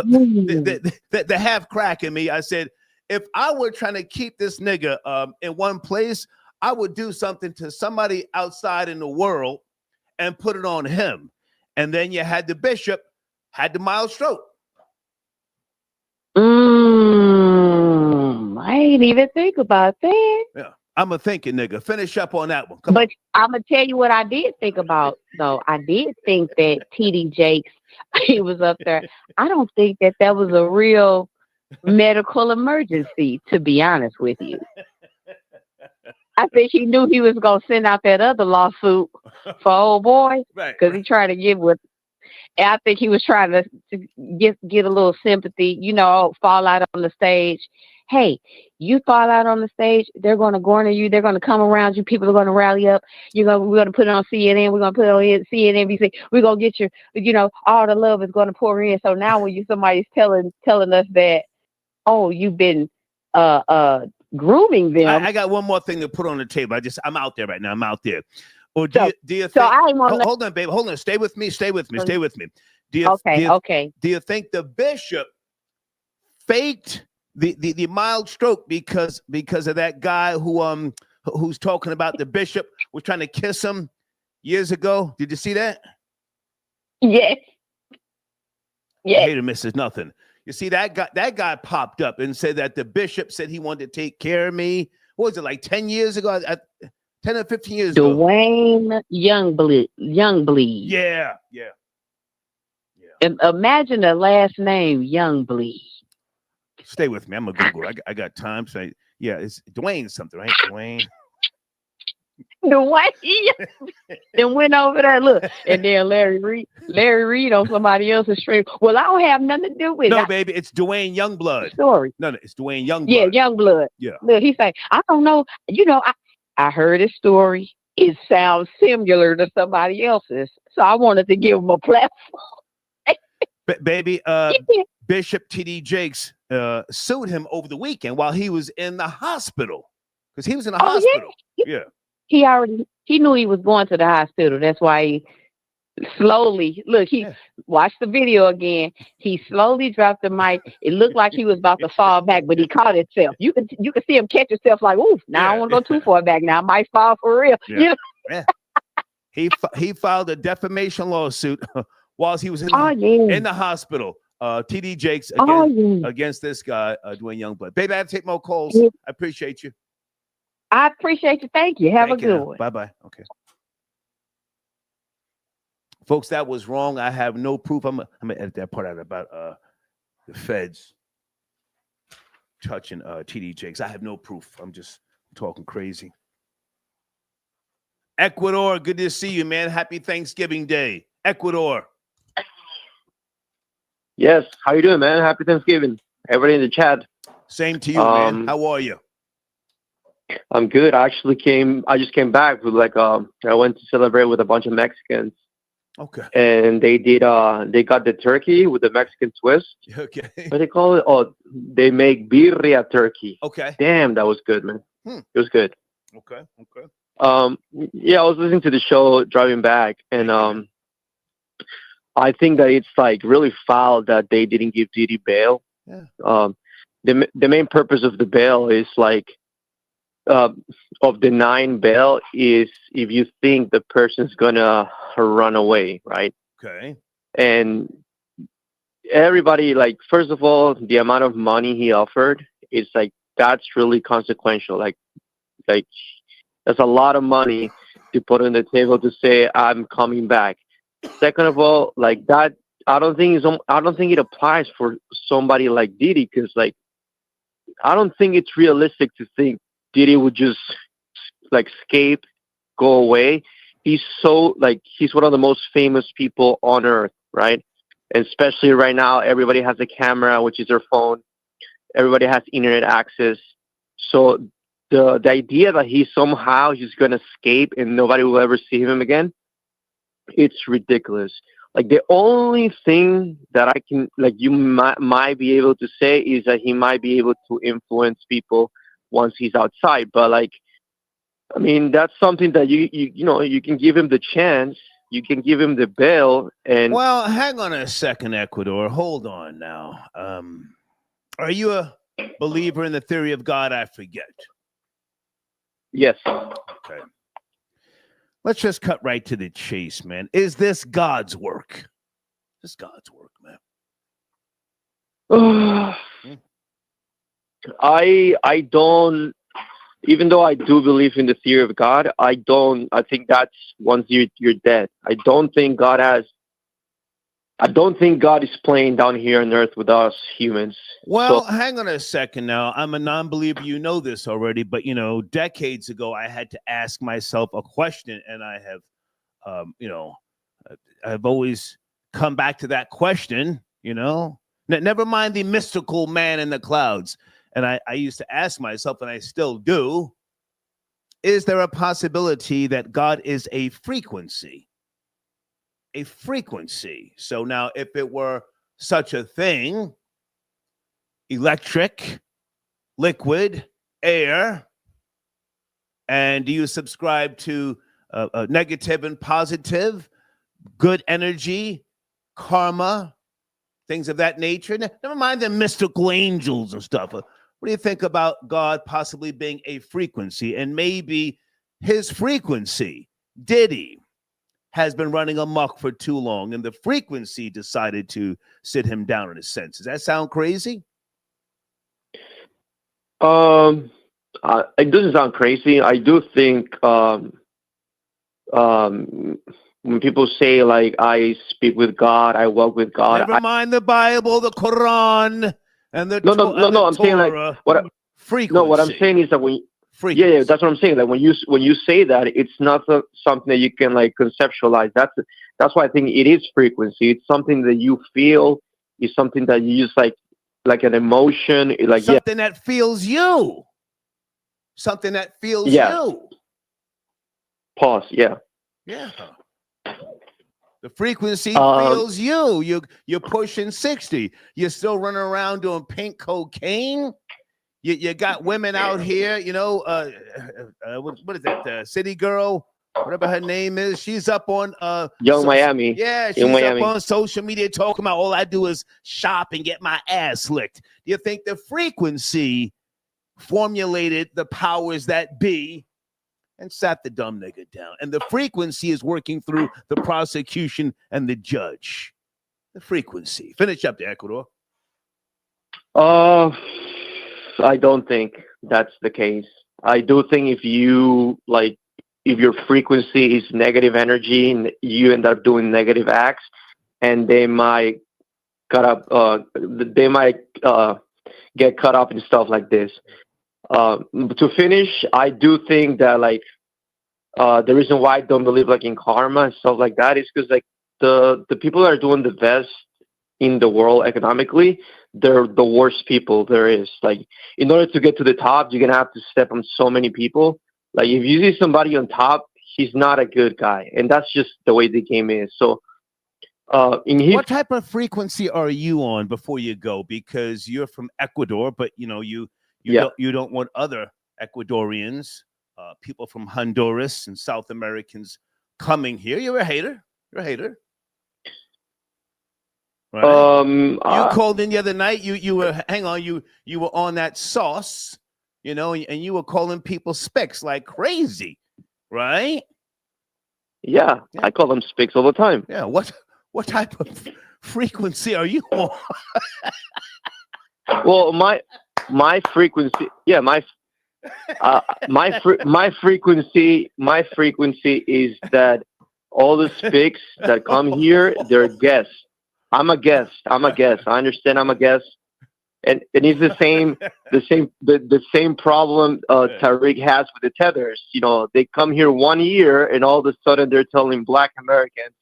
the half crack in me, I said, if I were trying to keep this nigga in one place, I would do something to somebody outside in the world and put it on him. And then you had the bishop, had the mild stroke. I ain't even think about that. Yeah, I'm a thinking nigga. Finish up on that one. But I'm going to tell you what I did think about, though. I did think that TD Jakes, he was up there. I don't think that was a real medical emergency, to be honest with you. I think he knew he was going to send out that other lawsuit for old boy because he tried to get with. And I think he was trying to get a little sympathy, you know, fall out on the stage. Hey, you fall out on the stage, they're going to garner you. They're going to come around you. People are going to rally up. We're going to put it on CNN. We're going to put it on CNBC. We're going to get all the love is going to pour in. So now when somebody's telling us that, oh, you've been grooming them. I got one more thing to put on the table. I'm out there right now. I'm out there. Or do you think? Hold on, baby. Hold on. Stay with me. Do you think the bishop faked the mild stroke because of that guy who's talking about the bishop was trying to kiss him years ago. Did you see that? Yes. Yes. Hater misses nothing. You see, that guy popped up and said that the bishop said he wanted to take care of me. What was it, like 10 years ago? 10 or 15 years ago. Dwayne Youngbleed. Yeah. Imagine the last name Youngbleed. Stay with me. I'm going to Google. I got time. So yeah, it's Dwayne something, right? Dwayne. Then went over there, look, and then Larry Reed on somebody else's stream. Well, I don't have nothing to do with it. No, baby, it's Dwayne Youngblood. Story. No, it's Dwayne Youngblood. Yeah, Youngblood. Yeah. Look, he say, I don't know. I heard his story. It sounds similar to somebody else's, so I wanted to give him a platform. Baby, Bishop T.D. Jakes sued him over the weekend while he was in the hospital because he was in the hospital. Yeah. He knew he was going to the hospital. That's why he slowly watched the video again. He slowly dropped the mic. It looked like he was about to fall back, but he caught himself. You could see him catch himself like, ooh, now I don't want to go too far back. Now I might fall for real. Yeah. He filed a defamation lawsuit whilst he was in the hospital. TD Jakes against this guy, Dwayne Youngblood. Baby, I have to take more calls. I appreciate you. I appreciate you. Thank you. Have a good one. Bye-bye. Okay. Folks, that was wrong. I have no proof. I'm gonna edit that part out about the feds touching TD Jakes. I have no proof. I'm just talking crazy. Ecuador, good to see you, man. Happy Thanksgiving Day. Ecuador. Yes. How you doing, man? Happy Thanksgiving. Everybody in the chat. Same to you, man. How are you? I'm good. I just came back with I went to celebrate with a bunch of Mexicans. Okay. And they got the turkey with the Mexican twist. Okay. What do they call it? Oh, they make birria turkey. Okay. Damn, that was good, man. It was good. Okay. Yeah, I was listening to the show driving back, and I think that it's like really foul that they didn't give Diddy bail. Yeah. The main purpose of the bail is of denying bail is if you think the person's gonna run away, right? Okay. And everybody, first of all, the amount of money he offered is that's really consequential. Like that's a lot of money to put on the table to say I'm coming back. Second of all, that I don't think it applies for somebody like Diddy, because I don't think it's realistic to think Diddy would just escape, go away. He's so he's one of the most famous people on earth, right? And especially right now, everybody has a camera, which is their phone. Everybody has internet access. So the idea that he somehow just gonna escape and nobody will ever see him again, it's ridiculous. The only thing that I can you might be able to say is that he might be able to influence people once he's outside, but I mean, that's something that you can give him the chance, you can give him the bail, and well, hang on a second, Ecuador. Hold on now. Are you a believer in the theory of God? I forget. Yes. Okay. Let's just cut right to the chase, man. Is this God's work? This God's work, man. I don't, even though I do believe in the theory of God, I think that's once you're dead. I don't think God is playing down here on earth with us humans. Well, hang on a second now. I'm a non-believer. You know this already, but decades ago, I had to ask myself a question, and I have, I've always come back to that question, never mind the mystical man in the clouds. And I used to ask myself, and I still do, is there a possibility that God is a frequency? A frequency. So now, if it were such a thing, electric, liquid, air, and do you subscribe to negative and positive, good energy, karma, things of that nature. Never mind the mystical angels and stuff. What do you think about God possibly being a frequency, and maybe his frequency, Diddy, has been running amok for too long, and the frequency decided to sit him down in a sense? Does that sound crazy? It doesn't sound crazy. I do think when people say like I speak with God, I walk with God. Never mind the Bible, the Quran, and the no. I'm saying like frequency. No, what I'm saying is that when yeah, that's what I'm saying. Like when you say that, it's not something that you can like conceptualize. That's why I think it is frequency. It's something that you feel. It's something that you use like an emotion. Like something that feels you. Something that feels you. Pause. Yeah. Yeah. The frequency feels you. You're pushing 60. You're still running around doing pink cocaine. You got women out here, you know, what is that? City Girl, whatever her name is. She's up on Young Miami. Yeah, she's up on social media talking about all I do is shop and get my ass licked. Do you think the frequency formulated the powers that be and sat the dumb nigga down? And the frequency is working through the prosecution and the judge. The frequency. Finish up there, Ecuador. I don't think that's the case. I do think if your frequency is negative energy and you end up doing negative acts, and they might get caught up in stuff like this. To finish, I do think that like the reason why I don't believe like in karma and stuff like that is because like the people that are doing the best in the world economically, they're the worst people there is. Like, in order to get to the top, you're gonna have to step on so many people. Like, if you see somebody on top, he's not a good guy, and that's just the way the game is. So, what type of frequency are you on before you go? Because you're from Ecuador, but you know you don't want other Ecuadorians, people from Honduras and South Americans coming here. You're a hater. You're a hater. Right. You called in the other night. You were you were on that sauce, you know, and you were calling people spicks like crazy, right? Yeah, I call them spicks all the time. Yeah. What type of frequency are you on? Well, my frequency, yeah, my frequency is that all the spicks that come here, they're guests. I'm a guest. I understand I'm a guest. And it's the same problem Tariq has with the tethers. You know, they come here 1 year and all of a sudden they're telling Black Americans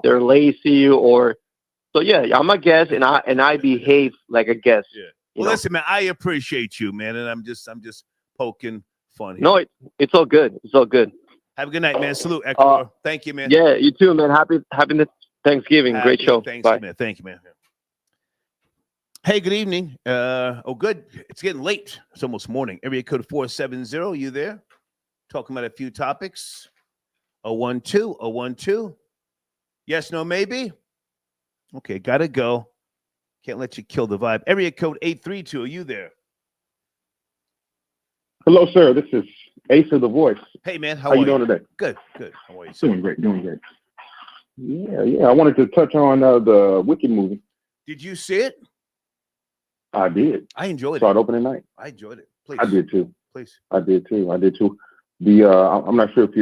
they're lazy or so. Yeah, I'm a guest and I behave like a guest. Yeah. Well, listen, man, I appreciate you, man, and I'm just poking fun here. No, it's all good. It's all good. Have a good night, man. Salute, Ecuador. Thank you, man. Yeah, you too, man. Happy Thanksgiving. Great show. Bye. Thank you, man. Hey, good evening. Good. It's getting late. It's almost morning. Area code 470. You there? Talking about a few topics. 012. Yes, no, maybe. Okay, gotta go. Can't let you kill the vibe. Area code 832. Are you there? Hello, sir. This is Ace of the Voice. Hey, man. How you doing today? Good. How are you? Doing great. Yeah. I wanted to touch on the Wicked movie. Did you see it? I did. I enjoyed it. Saw it opening night. I enjoyed it. Please. I did too. Please. I did too. The I'm not sure if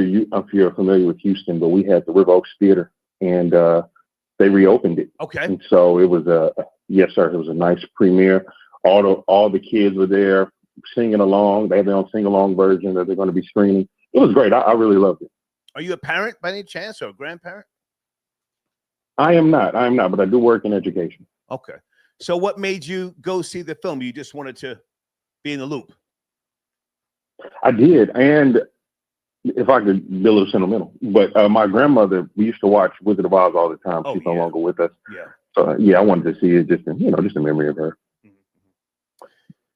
you're familiar with Houston, but we had the River Oaks Theater, and they reopened it. Okay. And so it was yes, sir. It was a nice premiere. All the kids were there singing along. They have their own sing-along version that they're going to be screening. It was great. I really loved it. Are you a parent by any chance or a grandparent? I am not, but I do work in education. Okay. So what made you go see the film? You just wanted to be in the loop? I did. And if I could be a little sentimental, but my grandmother, we used to watch Wizard of Oz all the time. She's no longer with us. Yeah. So I wanted to see it just a memory of her. Mm-hmm.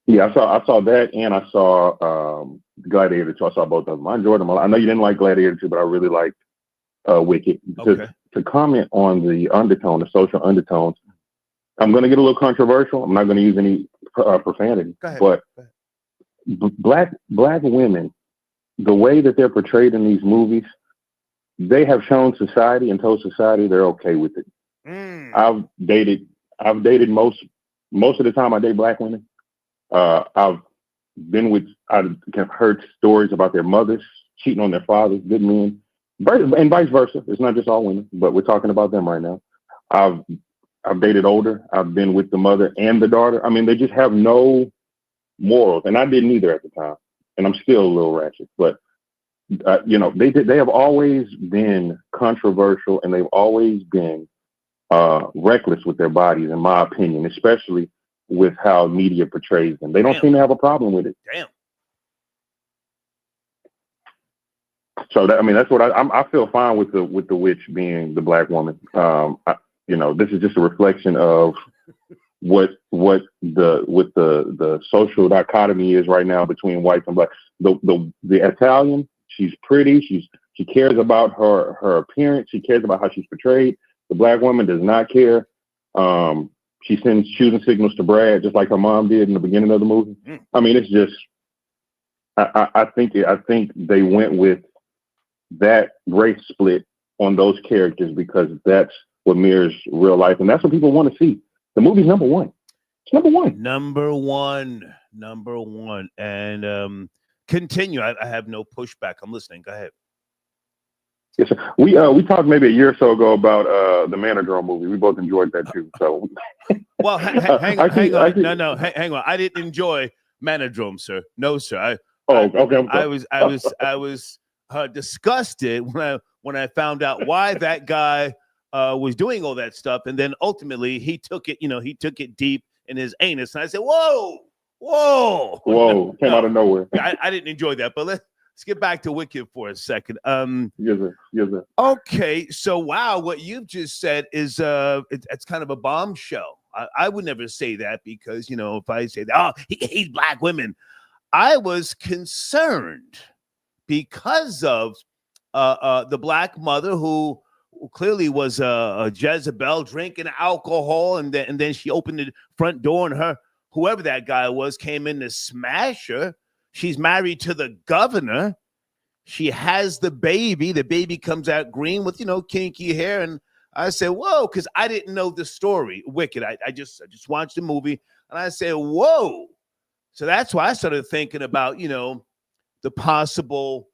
Yeah, I saw that, and I saw Gladiator 2. I saw both of them. I enjoyed them. I know you didn't like Gladiator 2, but I really liked Wicked. To comment on the social undertones, I'm going to get a little controversial. I'm not going to use any profanity, but black women, the way that they're portrayed in these movies, they have shown society and told society they're okay with it. I've dated most of the time I date black women. I've heard stories about their mothers cheating on their fathers, good men, and vice versa. It's not just all women, but we're talking about them right now. I've dated older. I've been with the mother and the daughter. I mean, they just have no morals, and I didn't either at the time. And I'm still a little ratchet, but they have always been controversial, and they've always been reckless with their bodies, in my opinion, especially with how media portrays them. They don't seem to have a problem with it. Damn. So that's what I feel fine with the witch being the black woman. This is just a reflection of what the social dichotomy is right now between whites and black. The Italian, she's pretty. She cares about her appearance. She cares about how she's portrayed. The black woman does not care. She sends shooting signals to Brad, just like her mom did in the beginning of the movie. I mean, it's just, I think they went with that race split on those characters because that's what mirrors real life, and that's what people want to see. The movie's number one. It's number one. Number one. And continue. I have no pushback. I'm listening. Go ahead. Yes, sir. We talked maybe a year or so ago about the Manodrome movie. We both enjoyed that too. So, well, hang on. No, hang on. I didn't enjoy Manodrome, sir. No, sir. Okay. I was disgusted when I found out why that guy was doing all that stuff, and then ultimately he took it deep in his anus, and I said, "Whoa, came out of nowhere." I didn't enjoy that, but let's get back to Wicked for a second. Yes, sir. Okay, so wow, what you've just said is it's kind of a bombshell. I would never say that because if I say that, he hates black women, I was concerned because of the black mother who clearly was a Jezebel, drinking alcohol, and then she opened the front door, and whoever that guy was came in to smash her. She's married to the governor. She has the baby. The baby comes out green with kinky hair, and I said, "Whoa!" Because I didn't know the story. Wicked. I just watched the movie, and I said, "Whoa!" So that's why I started thinking about the possible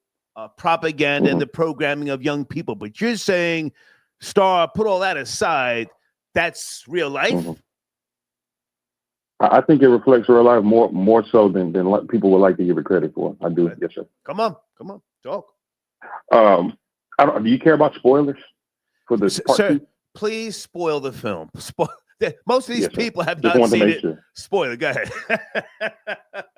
propaganda and the programming of young people. But you're saying, Star, put all that aside, that's real life? I think it reflects real life more so than people would like to give it credit for. I do. Yes, sir. Come on, talk. Do you care about spoilers for this part sir, 2? Please spoil the film. Most of these people have Just not seen it. Sure. Spoil it. Go ahead.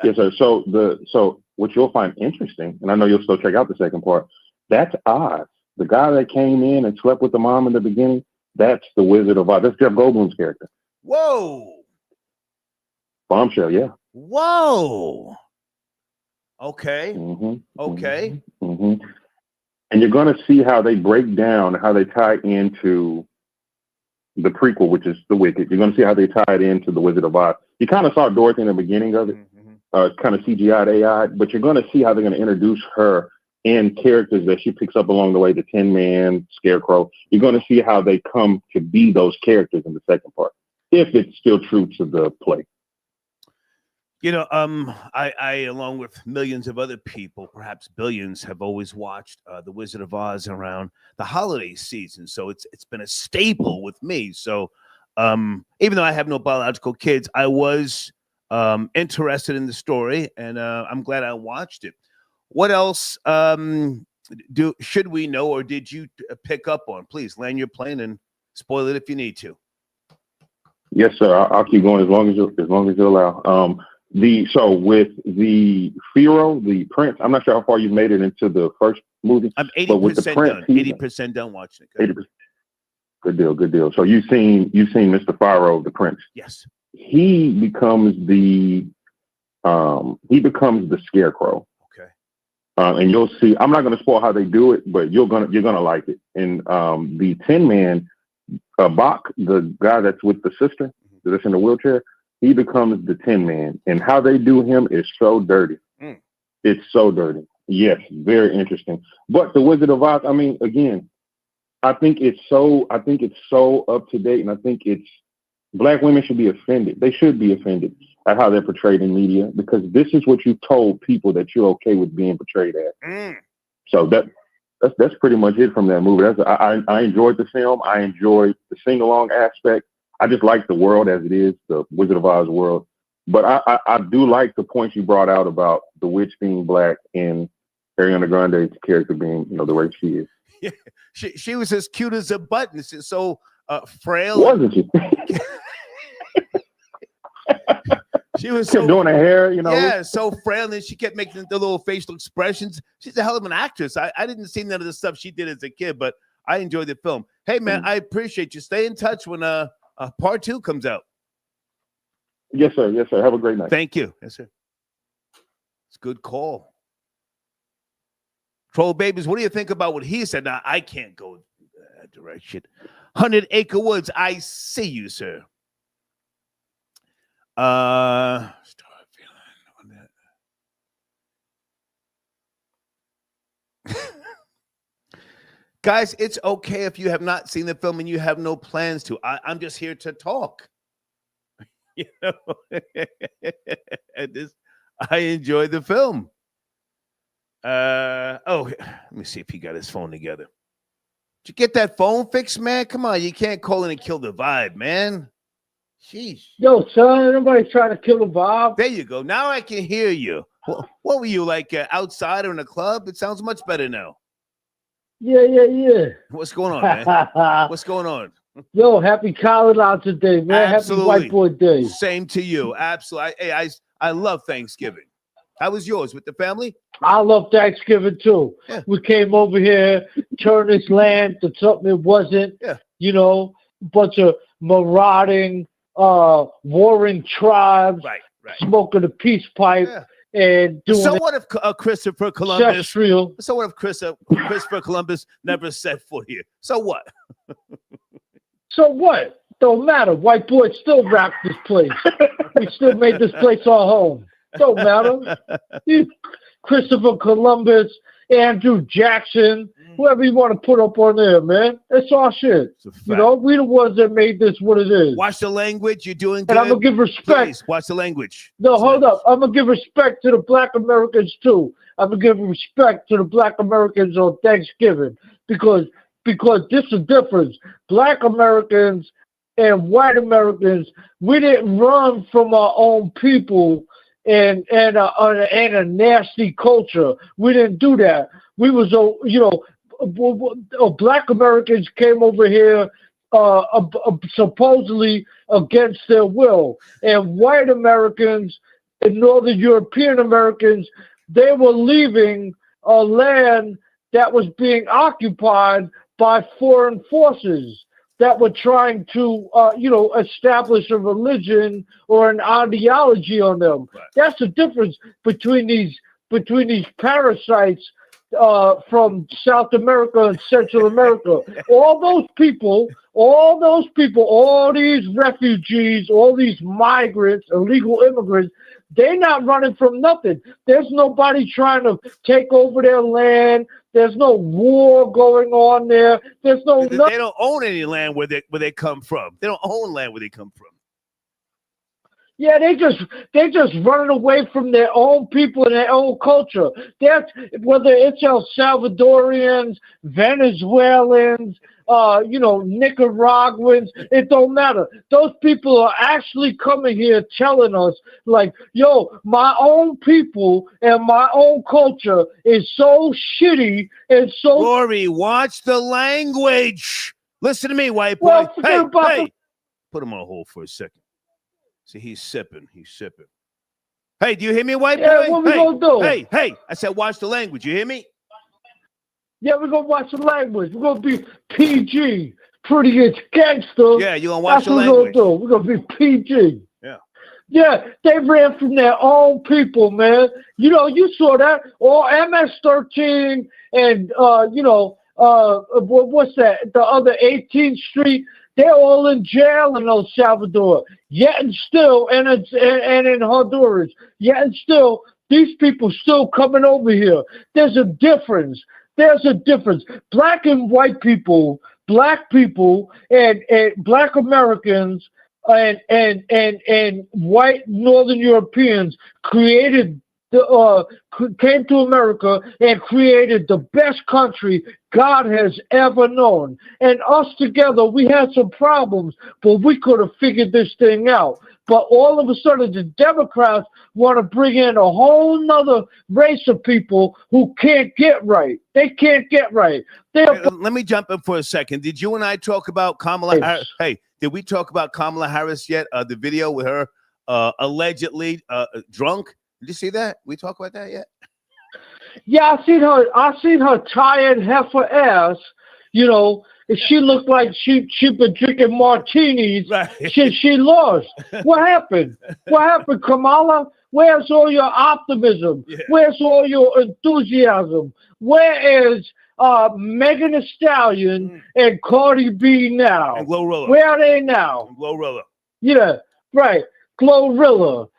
Yes, sir. So what you'll find interesting, and I know you'll still check out the second part, that's Oz. The guy that came in and slept with the mom in the beginning, that's the Wizard of Oz. That's Jeff Goldblum's character. Whoa. Bombshell, yeah. Whoa. Okay. Okay. And you're going to see how they break down, how they tie into the prequel, which is The Wicked. You're going to see how they tie it into The Wizard of Oz. You kind of saw Dorothy in the beginning of it, kind of CGI'd AI, but you're going to see how they're going to introduce her and characters that she picks up along the way, the Tin Man, Scarecrow. You're going to see how they come to be those characters in the second part, if it's still true to the play. I along with millions of other people, perhaps billions, have always watched The Wizard of Oz around the holiday season. So it's been a staple with me. So even though I have no biological kids, I was interested in the story, and I'm glad I watched it. What else should we know, or did you pick up on? Please land your plane and spoil it if you need to. Yes, sir. I'll keep going as long as you allow. So with the Pharaoh, the Prince, I'm not sure how far you've made it into the first movie. I'm 80% done. 80% done watching it. 80%. Good deal. So you've seen Mr. Pharaoh, the Prince. Yes. He becomes the Scarecrow. Okay. And you'll see. I'm not going to spoil how they do it, but you're gonna like it. And the Tin Man, Bach, the guy that's with the sister, that's in the wheelchair. He becomes the Tin Man, and how they do him is so dirty. It's so dirty. Yes, very interesting. But the Wizard of Oz, I mean, again, I think it's so up to date, and I think Black women should be offended. They should be offended at how they're portrayed in media, because this is what you told people that you're okay with being portrayed as. So that's pretty much it from that movie. I enjoyed the film. I enjoyed the sing-along aspect. I just like the world as it is, the Wizard of Oz world. But I do like the points you brought out about the witch being Black and Ariana Grande's character being, the way she is. Yeah, she was as cute as a button. She's so frail. Wasn't she? She was so doing her hair, Yeah, so frail, and she kept making the little facial expressions. She's a hell of an actress. I didn't see none of the stuff she did as a kid, but I enjoyed the film. Hey, man, I appreciate you. Stay in touch when part 2 comes out. Yes, sir. Yes, sir. Have a great night. Thank you. Yes, sir. It's a good call. Troll Babies, what do you think about what he said? Now, I can't go that direction. 100 Acre Woods, I see you, sir. Start feeling on that. Guys, it's okay if you have not seen the film and you have no plans to. I'm just here to talk. I enjoy the film. Let me see if he got his phone together. Did you get that phone fixed, man? Come on, you can't call in and kill the vibe, man. Jeez. Yo, son, nobody's trying to kill the vibe. There you go. Now I can hear you. What were you, like outside or in a club? It sounds much better now. Yeah. What's going on, man? What's going on? Yo, happy college out today, man. Absolutely. Happy White Boy Day. Same to you. Absolutely. Hey, I love Thanksgiving. How was yours with the family? I love Thanksgiving too. Yeah. We came over here, turned this land to something it wasn't. Yeah. A bunch of marauding, warring tribes, right. smoking a peace pipe, and doing. So what if Christopher Columbus? Sexual. So what if Christopher Columbus never set foot here? So what? So what? Don't matter. White boys still rock this place. We still made this place our home. Don't matter. Christopher Columbus, Andrew Jackson, whoever you want to put up on there, man. It's our shit. We the ones that made this what it is. Watch the language. You're doing good. And I'm going to give respect. Please, watch the language. No, hold up. I'm going to give respect to the Black Americans, too. I'm going to give respect to the Black Americans on Thanksgiving because this is the difference. Black Americans and white Americans, we didn't run from our own people and a nasty culture. We didn't do that. We was, Black Americans came over here supposedly against their will, and white Americans and Northern European Americans, they were leaving a land that was being occupied by foreign forces that were trying to, establish a religion or an ideology on them. Right. That's the difference between these parasites from South America and Central America. all these refugees, all these migrants, illegal immigrants, they're not running from nothing. There's nobody trying to take over their land. There's no war going on there. There's no. They don't own any land where they come from. They don't own land where they come from. Yeah, they just running away from their own people and their own culture. That's whether it's El Salvadorians, Venezuelans, Nicaraguans. It don't matter. Those people are actually coming here telling us, like, yo, my own people and my own culture is so shitty and so. Rory, watch the language. Listen to me, white boy. Hey. Put him on hold for a second. See, he's sipping. Hey, do you hear me, white boy? Yeah, what we gonna do? Hey, I said watch the language. You hear me? Yeah, we're gonna watch the language. We're gonna be PG, pretty as gangster. Yeah, you're gonna watch the language. We're gonna be PG. Yeah. Yeah, they ran from their own people, man. You saw that. All MS-13 and what's that? The other 18th Street. They're all in jail in El Salvador. Yet and still, and in Honduras. Yet and still, these people still coming over here. There's a difference. There's a difference. Black and white people, black people, and black Americans and white Northern Europeans came to America and created the best country God has ever known. And us together, we had some problems, but we could have figured this thing out. But all of a sudden, the Democrats want to bring in a whole nother race of people who can't get right. They can't get right. Let me jump in for a second. Did you and I talk about Kamala Harris? Hey, did we talk about Kamala Harris yet? The video with her allegedly drunk. Did you see that? We talk about that yet? Yeah, I seen her tired heifer ass. You know, she looked like she been drinking martinis. Right. She lost. What happened? What happened, Kamala? Where's all your optimism? Yeah. Where's all your enthusiasm? Where is Megan Thee Stallion and Cardi B now? And Glorilla. Where are they now? And Glorilla. Yeah, right. Glorilla.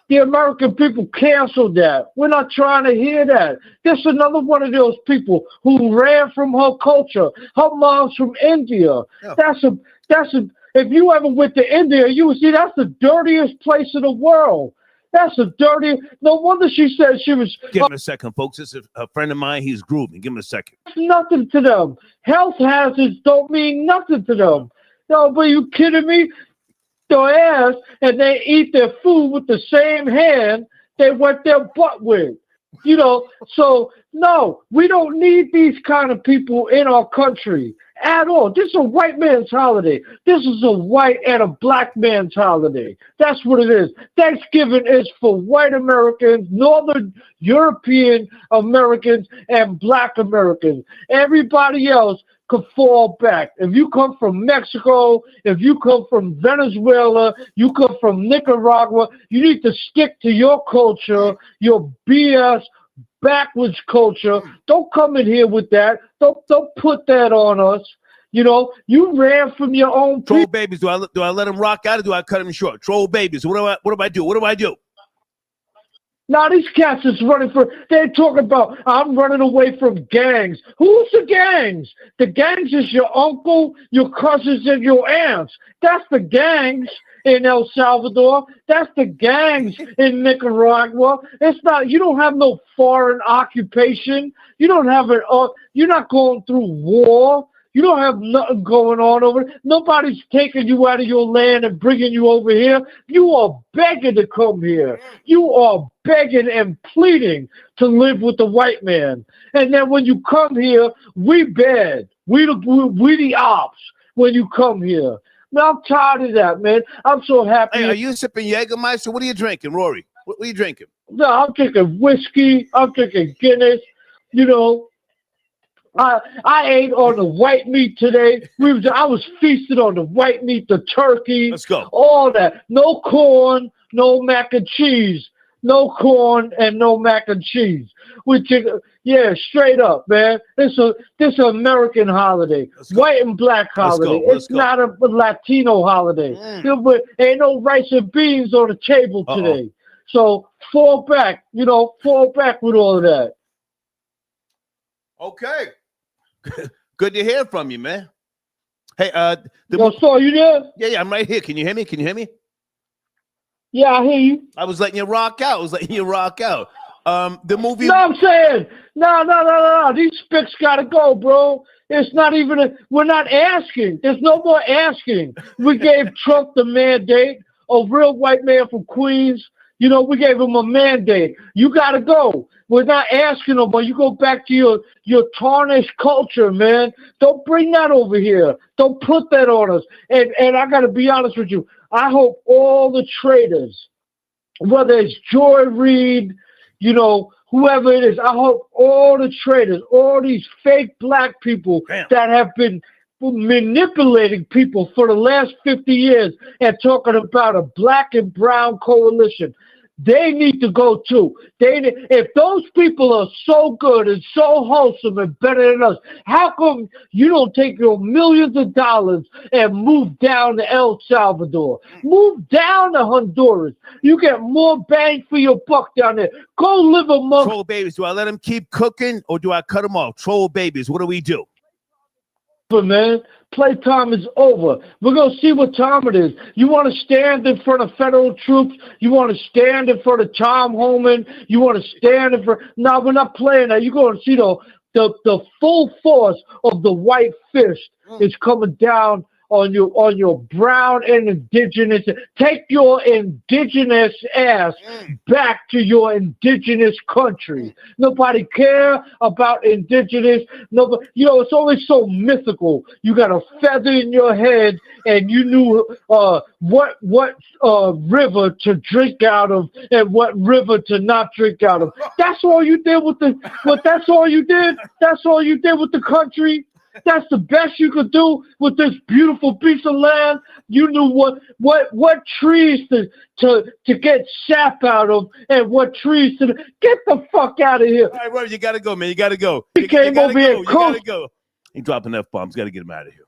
The American people canceled that. We're not trying to hear that. That's another one of those people who ran from her culture. Her mom's from India. Yeah. That's a. If you ever went to India, you would see that's the dirtiest place in the world. That's the dirty. No wonder she said she was. Give him a second, folks. This is a friend of mine. He's grooving. Give him a second. Nothing to them. Health hazards don't mean nothing to them. No, but you kidding me? Their ass, and they eat their food with the same hand they wet their butt with. You know, so no, we don't need these kind of people in our country at all. This is a white man's holiday. This is a white and a black man's holiday. That's what it is. Thanksgiving is for white Americans, Northern European Americans, and black Americans. Everybody else could fall back. If you come from Mexico, if you come from Venezuela, you come from Nicaragua, you need to stick to your culture, your BS backwards culture. Don't come in here with that. Don't put that on us. You know, you ran from your own Troll babies. Do I let them rock out or do I cut them short? Troll babies. What do I do? Now these cats is they're talking about, I'm running away from gangs. Who's the gangs? The gangs is your uncle, your cousins, and your aunts. That's the gangs in El Salvador. That's the gangs in Nicaragua. It's not, you don't have no foreign occupation. You don't have it, you're not going through war. You don't have nothing going on over there. Nobody's taking you out of your land and bringing you over here. You are begging to come here. You are begging and pleading to live with the white man. And then when you come here, we bad. We the ops when you come here. Man, I'm tired of that, man. I'm so happy. Hey, are you sipping Jägermeister? What are you drinking, Rory? What are you drinking? No, I'm drinking whiskey. I'm drinking Guinness. You know, I ate on the white meat today. I was feasted on the white meat, the turkey. Let's go. All that. No corn, no mac and cheese. No corn and no mac and cheese. Yeah, straight up, man. This is an American holiday. White and black holiday. It's not a Latino holiday. But ain't no rice and beans on the table today. So fall back, fall back with all of that. Okay. Good to hear from you, man. Hey, so you there? Yeah, I'm right here. Can you hear me? Yeah, I hear you. I was letting you rock out. The movie. No, I'm saying, no. These spics gotta go, bro. It's not even. We're not asking. There's no more asking. We gave Trump the mandate, a real white man from Queens. We gave him a mandate. You gotta go. We're not asking them, but you go back to your tarnished culture, man. Don't bring that over here. Don't put that on us. And I got to be honest with you. I hope all the traitors, whether it's Joy Reid, whoever it is, I hope all the traitors, all these fake black people that have been manipulating people for the last 50 years and talking about a black and brown coalition, They need to go too. If those people are so good and so wholesome and better than us, how come you don't take your millions of dollars and move down to El Salvador? Move down to Honduras. You get more bang for your buck down there. Go live among troll babies. Do I let them keep cooking or do I cut them off? Troll babies. What do we do? Man, playtime is over. We're going to see what time it is. You want to stand in front of federal troops? You want to stand in front of Tom Homan? You want to stand in front? No, we're not playing that. You're going to see the full force of the white fist is coming down on your brown and indigenous. Take your indigenous ass back to your indigenous country. Nobody care about indigenous. Nobody, it's always so mythical. You got a feather in your head, and you knew what river to drink out of and what river to not drink out of. That's all you did with the. That's all you did. That's all you did with the country. That's the best you could do with this beautiful piece of land. You knew what trees to get sap out of and what trees to get the fuck out of here. All right, Roy, you gotta go, man. You gotta go. He came over here. You gotta go. He dropping F-bombs. Gotta get him out of here.